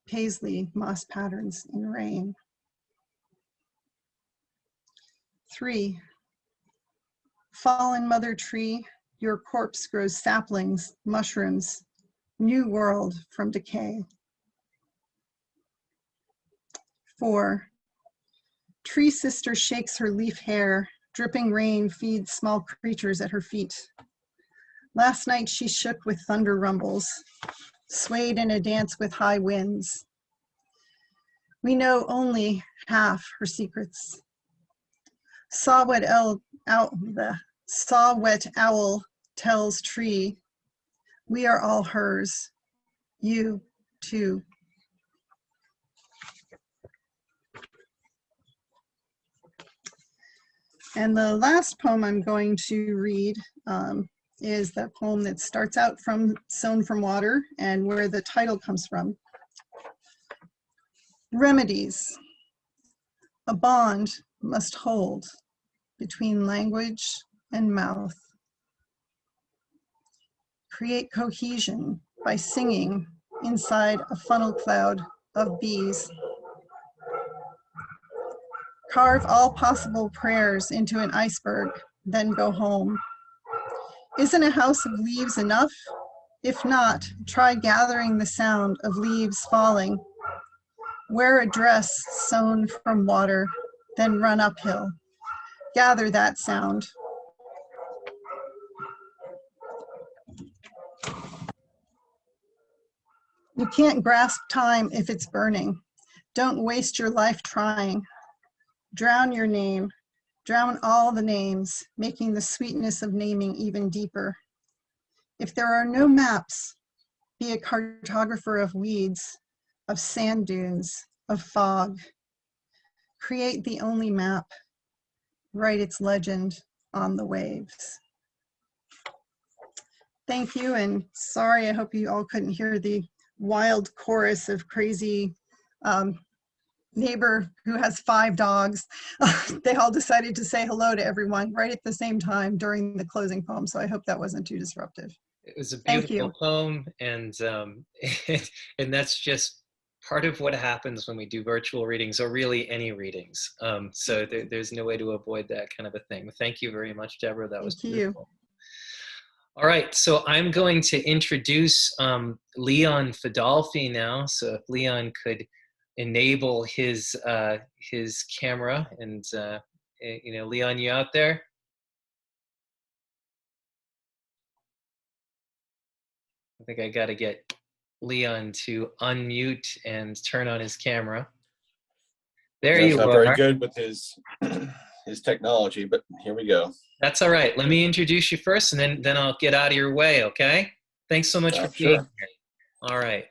paisley moss patterns in rain. 3. Fallen mother tree, your corpse grows saplings, mushrooms, new world from decay. 4. Tree sister shakes her leaf hair, dripping rain feeds small creatures at her feet. Last night she shook with thunder rumbles, swayed in a dance with high winds. We know only half her secrets. Saw-whet owl tells tree, we are all hers, you too. And the last poem I'm going to read is the poem that starts out from Sown from Water and where the title comes from. Remedies. A bond must hold between language and mouth. Create cohesion by singing inside a funnel cloud of bees. Carve all possible prayers into an iceberg, then go home. Isn't a house of leaves enough? If not, try gathering the sound of leaves falling. Wear a dress sewn from water, then run uphill. Gather that sound. You can't grasp time if it's burning. Don't waste your life trying. Drown your name, drown all the names, making the sweetness of naming even deeper. If there are no maps, be a cartographer of weeds, of sand dunes, of fog. Create the only map, write its legend on the waves. Thank you, and sorry, I hope you all couldn't hear the wild chorus of crazy neighbor who has 5 dogs. They all decided to say hello to everyone right at the same time during the closing poem, so I hope that wasn't too disruptive. It was a beautiful poem, and and that's just part of what happens when we do virtual readings, or really any readings. So there's no way to avoid that kind of a thing. Thank you very much, Deborah. That was beautiful. All right, so I'm going to introduce Leon Fedolfi now. So if Leon could enable his camera. And Leon, you out there? I think I got to get Leon to unmute and turn on his camera. There you are. He's not very good with his technology, but here we go. That's all right. Let me introduce you first, and then I'll get out of your way, okay? Thanks so much for being here. All right.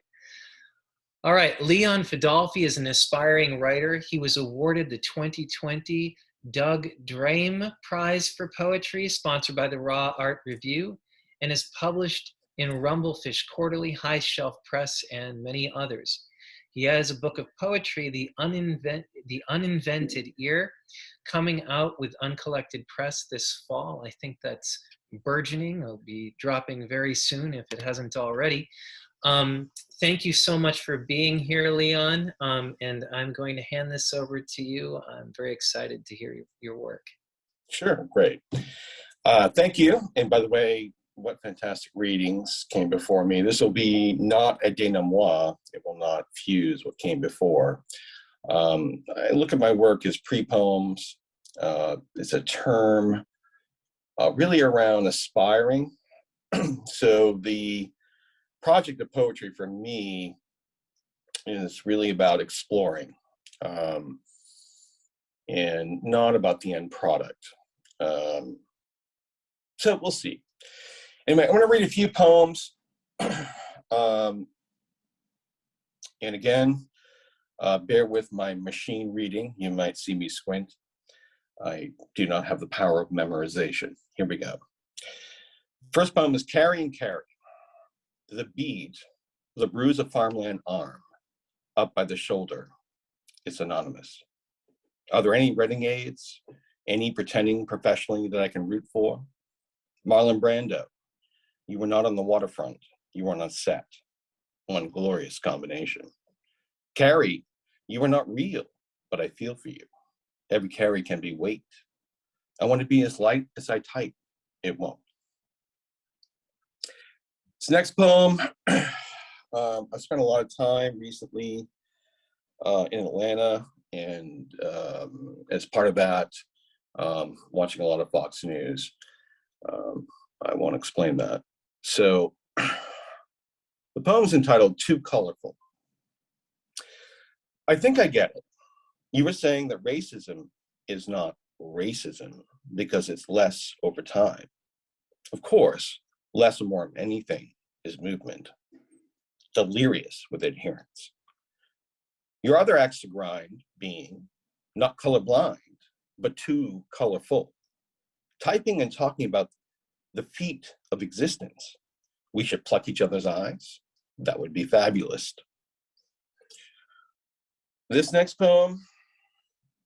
All right. Leon Fedolfi is an aspiring writer. He was awarded the 2020 Doug Drame Prize for Poetry, sponsored by the Raw Art Review, and is published in Rumblefish Quarterly, High Shelf Press, and many others. He has a book of poetry, The Uninvented Ear, coming out with UnCollected Press this fall. I think that's burgeoning. It'll be dropping very soon if it hasn't already. Thank you so much for being here, Leon. And I'm going to hand this over to you. I'm very excited to hear your work. Sure, great. Thank you. And by the way, what fantastic readings came before me. This will be not a denouement. It will not fuse what came before. I look at my work as pre-poems. It's a term really around aspiring. So the project of poetry for me is really about exploring and not about the end product. So we'll see. Anyway, I'm going to read a few poems. And again, bear with my machine reading. You might see me squint. I do not have the power of memorization. Here we go. First poem is Carry and Carry. The bead, the bruise of farmland arm, up by the shoulder. It's anonymous. Are there any renegades? Any pretending professionally that I can root for? Marlon Brando, you were not on the waterfront. You were on set. One glorious combination. Carrie, you are not real, but I feel for you. Every carry can be weight. I want to be as light as I type. It won't. This next poem, I spent a lot of time recently in Atlanta, and as part of that, watching a lot of Fox News. I won't explain that. So the poem's entitled Too Colorful. I think I get it. You were saying that racism is not racism because it's less over time. Of course, less or more of anything is movement, delirious with adherence. Your other axe to grind being not colorblind, but too colorful. Typing and talking about the feat of existence. We should pluck each other's eyes. That would be fabulous. This next poem,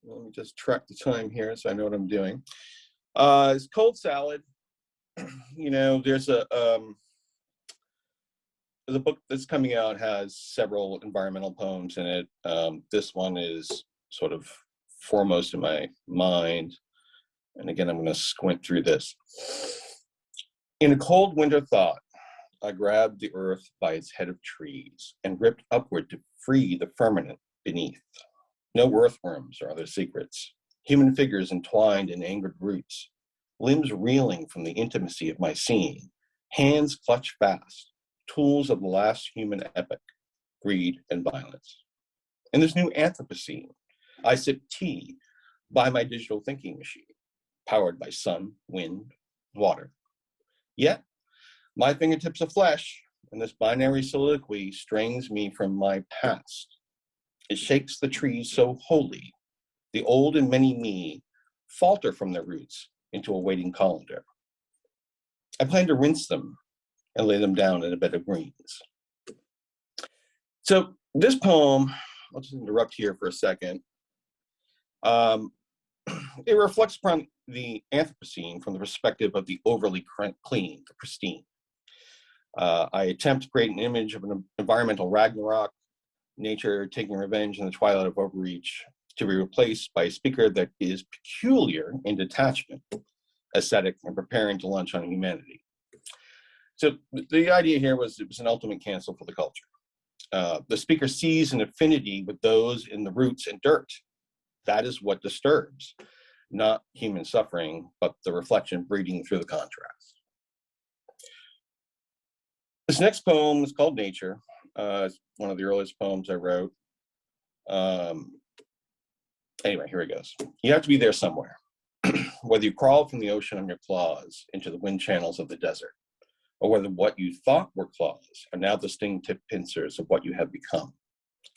let me just track the time here so I know what I'm doing. It's Cold Salad. You know, there's the book that's coming out has several environmental poems in it. This one is sort of foremost in my mind. And again, I'm going to squint through this. In a cold winter thought, I grabbed the earth by its head of trees and ripped upward to free the firmament beneath. No earthworms or other secrets. Human figures entwined in angered roots. Limbs reeling from the intimacy of my seeing. Hands clutched fast. Tools of the last human epoch. Greed and violence. In this new Anthropocene, I sip tea by my digital thinking machine, powered by sun, wind, water. Yet, my fingertips of flesh and this binary soliloquy strains me from my past. It shakes the trees so wholly, the old and many me falter from their roots into a waiting colander. I plan to rinse them and lay them down in a bed of greens. So this poem, I'll just interrupt here for a second. It reflects upon the Anthropocene from the perspective of the overly clean, the pristine. I attempt to create an image of an environmental Ragnarok, nature taking revenge in the twilight of overreach, to be replaced by a speaker that is peculiar in detachment, ascetic, and preparing to launch on humanity. So the idea here was it was an ultimate cancel for the culture. The speaker sees an affinity with those in the roots and dirt. That is what disturbs, not human suffering, but the reflection breeding through the contrast. This next poem is called Nature. It's one of the earliest poems I wrote. Anyway, here it goes. You have to be there somewhere. Whether you crawl from the ocean on your claws into the wind channels of the desert, or whether what you thought were claws are now the sting-tipped pincers of what you have become,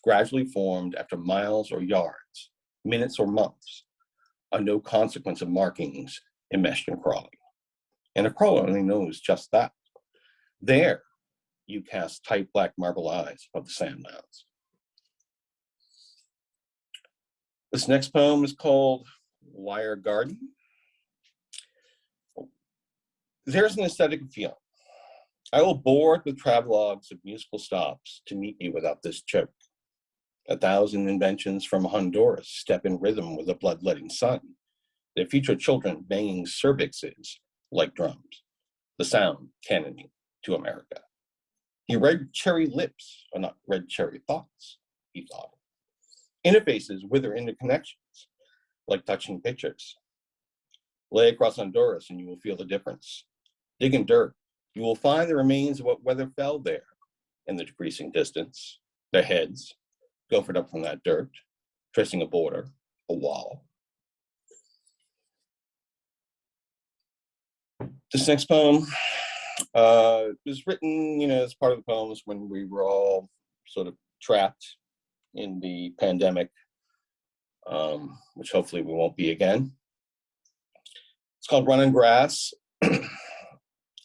gradually formed after miles or yards, minutes or months, are no consequence of markings enmeshed in crawling. And a crawler only knows just that. There, you cast tight black marble eyes above the sand mounds. This next poem is called Wire Garden. There's an aesthetic feeling. I will board with travelogues of musical stops to meet you without this choke. 1,000 inventions from Honduras step in rhythm with the bloodletting sun. They feature children banging cervixes like drums, the sound canoning to America. Your red cherry lips are not red cherry thoughts, he thought. Interfaces wither interconnections, like touching pictures. Lay across Honduras and you will feel the difference. Dig in dirt, you will find the remains of what weather fell there in the decreasing distance. Their heads, gophered up from that dirt, tracing a border, a wall. This next poem was written, as part of the poems when we were all sort of trapped in the pandemic, which hopefully we won't be again. It's called Running Grass.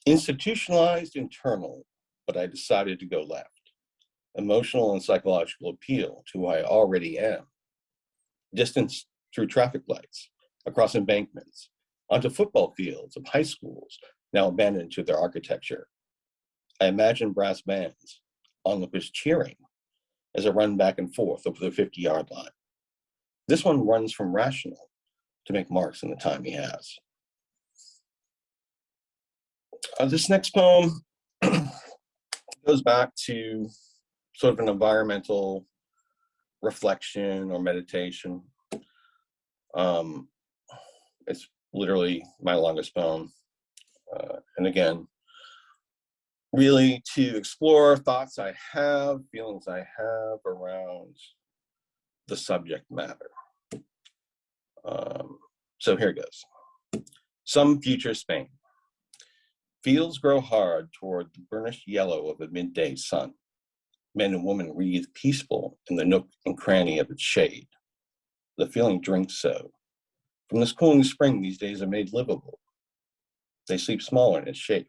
Institutionalized internal, but I decided to go left. Emotional and psychological appeal to who I already am. Distance through traffic lights, across embankments, onto football fields of high schools, now abandoned to their architecture. I imagine brass bands, onlookers cheering as I run back and forth over the 50-yard line. This one runs from rational to make marks in the time he has. This next poem goes back to sort of an environmental reflection or meditation. It's literally my longest poem. And again, really to explore thoughts I have, feelings I have around the subject matter. So here it goes. Some future Spain. Fields grow hard toward the burnished yellow of a midday sun. Men and women wreathe peaceful in the nook and cranny of its shade. The feeling drinks so. From this cooling spring, these days are made livable. They sleep smaller in its shape.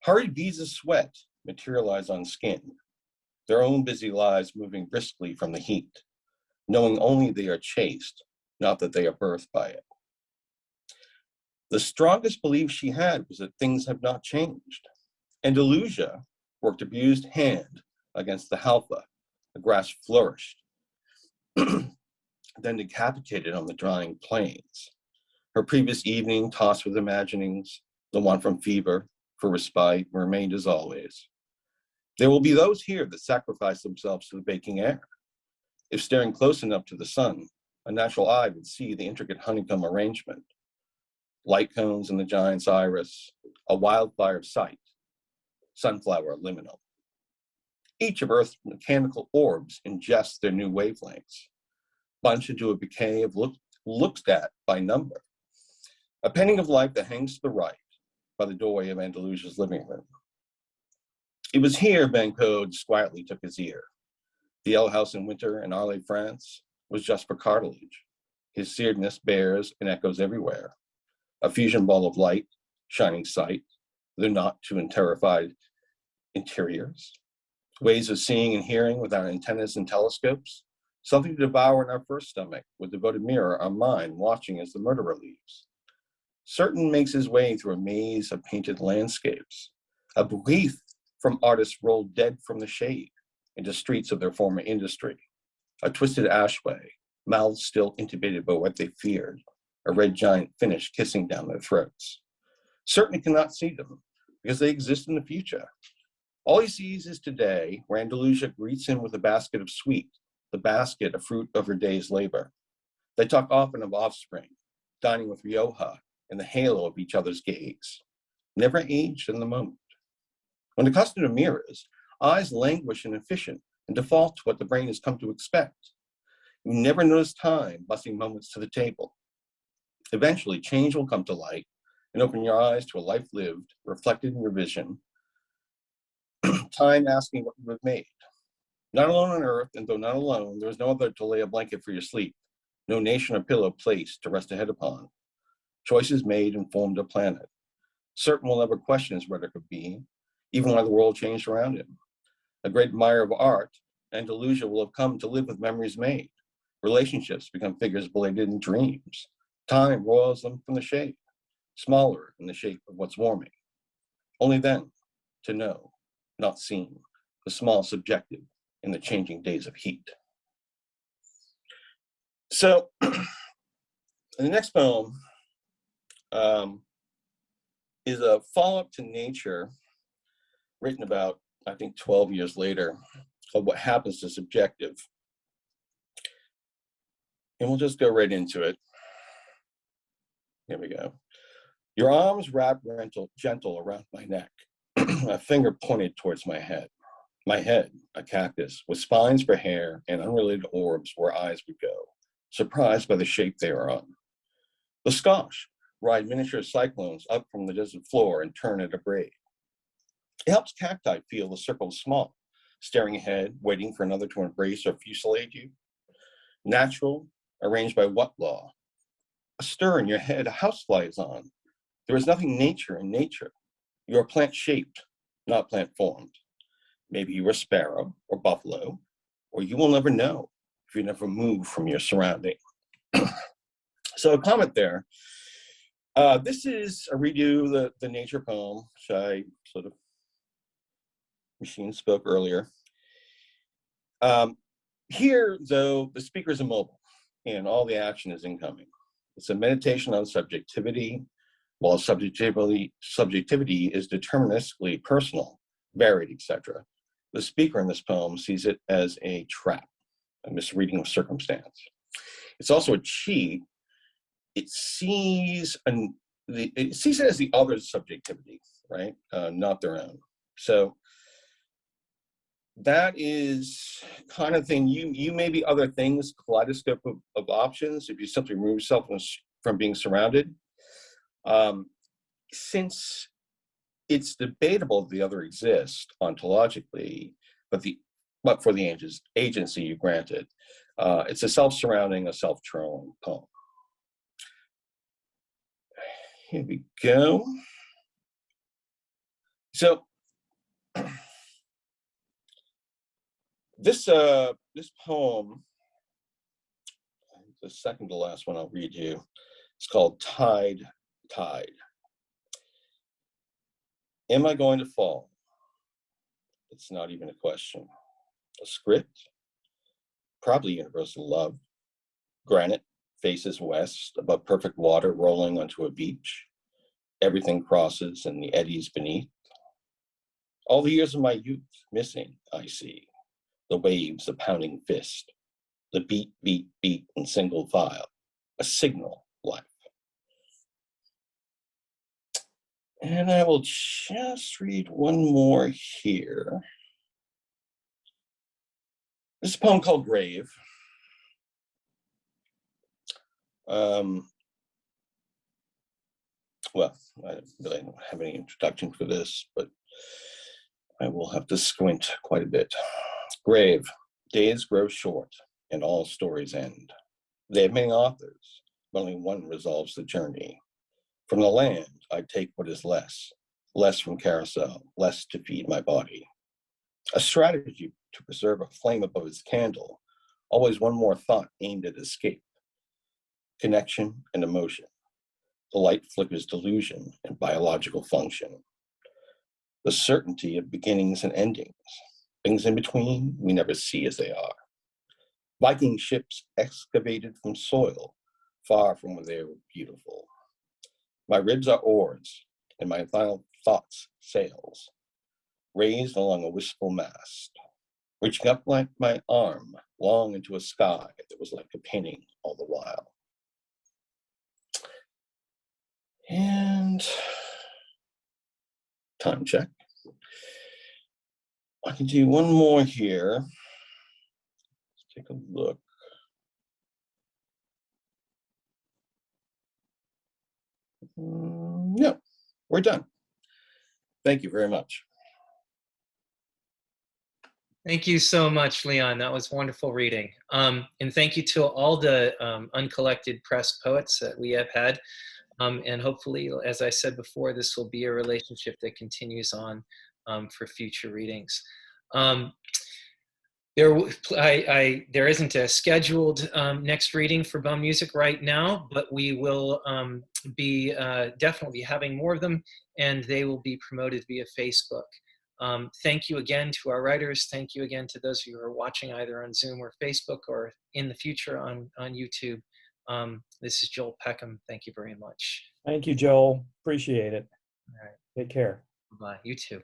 Hurried beads of sweat materialize on skin, their own busy lives moving briskly from the heat, knowing only they are chased, not that they are birthed by it. The strongest belief she had was that things have not changed. Andalusia worked abused hand against the halfa. The grass flourished, then decapitated on the drying plains. Her previous evening, tossed with imaginings, the one from fever, for respite, remained as always. There will be those here that sacrifice themselves to the baking air. If staring close enough to the sun, a natural eye would see the intricate honeycomb arrangement. Light cones in the giant's iris, a wildfire of sight, sunflower liminal. Each of Earth's mechanical orbs ingests their new wavelengths, bunched into a bouquet of looked at by number. A painting of life that hangs to the right by the doorway of Andalusia's living room. It was here Banco quietly took his ear. The ale house in winter in Arles, France, was just for cartilage. His searedness bears and echoes everywhere. A fusion ball of light, shining sight, though not too terrified interiors. Ways of seeing and hearing without antennas and telescopes. Something to devour in our first stomach, with devoted mirror, our mind watching as the murderer leaves. Certain makes his way through a maze of painted landscapes. A bequeath from artists rolled dead from the shade into streets of their former industry. A twisted ashway, mouths still intubated by what they feared. A red giant finish kissing down their throats. Certainly cannot see them, because they exist in the future. All he sees is today, where Andalusia greets him with a basket of sweet, the basket a fruit of her day's labor. They talk often of offspring, dining with Rioja in the halo of each other's gaze, never aged in the moment. When accustomed to mirrors, eyes languish and efficient and default to what the brain has come to expect. You never notice time busting moments to the table. Eventually, change will come to light and open your eyes to a life lived, reflected in your vision, time asking what you have made. Not alone on earth, and though not alone, there is no other to lay a blanket for your sleep, no nation or pillow placed to rest a head upon. Choices made and formed a planet. Certain will never question his rhetoric of being, even while the world changed around him. A great admirer of art, Andalusia will have come to live with memories made. Relationships become figures belated in dreams. Time roils them from the shade, smaller in the shape of what's warming. Only then, to know, not seen, the small subjective in the changing days of heat. So, the next poem is a follow-up to Nature, written about, I think, 12 years later, of what happens to subjective. And we'll just go right into it. Here we go. Your arms wrap gentle around my neck. A finger pointed towards my head. My head, a cactus, with spines for hair and unrelated orbs where eyes would go, surprised by the shape they are on. The squash ride miniature cyclones up from the desert floor and turn at a braid. It helps cacti feel the circle small, staring ahead, waiting for another to embrace or fusillade you. Natural, arranged by what law? A stir in your head, a housefly is on. There is nothing nature in nature. You are plant-shaped, not plant-formed. Maybe you are sparrow or buffalo, or you will never know if you never move from your surrounding. So a comment there. This is a redo the Nature poem, which I sort of machine spoke earlier. Here, though, the speaker is immobile and all the action is incoming. It's a meditation on subjectivity, while subjectivity is deterministically personal, varied, etc. The speaker in this poem sees it as a trap, a misreading of circumstance. It's also a cheat. It sees it as the other's subjectivity, right? Not their own. So that is kind of thing. You may be other things, kaleidoscope of options, if you simply remove yourself from being surrounded. Since it's debatable the other exists ontologically, but for the agency you granted, it's a self-surrounding, a self-trolling poem. Here we go. So this poem, the second to last one I'll read you, it's called Tide. Am I going to fall? It's not even a question. A script, probably universal love. Granite faces west above perfect water rolling onto a beach. Everything crosses and the eddies beneath. All the years of my youth missing, I see. The waves, a pounding fist. The beat, beat, beat in single file. A signal life. And I will just read one more here. This is a poem called Grave. Well, I really don't have any introduction for this, but I will have to squint quite a bit. Grave, days grow short and all stories end. They have many authors, but only one resolves the journey. From the land, I take what is less from carousel, less to feed my body. A strategy to preserve a flame above its candle, always one more thought aimed at escape. Connection and emotion. The light flickers delusion and biological function. The certainty of beginnings and endings. Things in between we never see as they are. Viking ships excavated from soil, far from where they were beautiful. My ribs are oars, and my final thoughts sails. raised along a wistful mast, reaching up like my arm long into a sky that was like a painting all the while. And time check. I can do one more here. Let's take a look. No, we're done. Thank you very much. Thank you so much, Leon. That was wonderful reading. And thank you to all the UnCollected Press poets that we have had. And hopefully, as I said before, this will be a relationship that continues on for future readings. There isn't a scheduled next reading for Bum Music right now, but we will be definitely having more of them, and they will be promoted via Facebook. Thank you again to our writers. Thank you again to those of you who are watching either on Zoom or Facebook or in the future on YouTube. This is Joel Peckham. Thank you very much. Thank you, Joel. Appreciate it. All right. Take care. Bye. You too.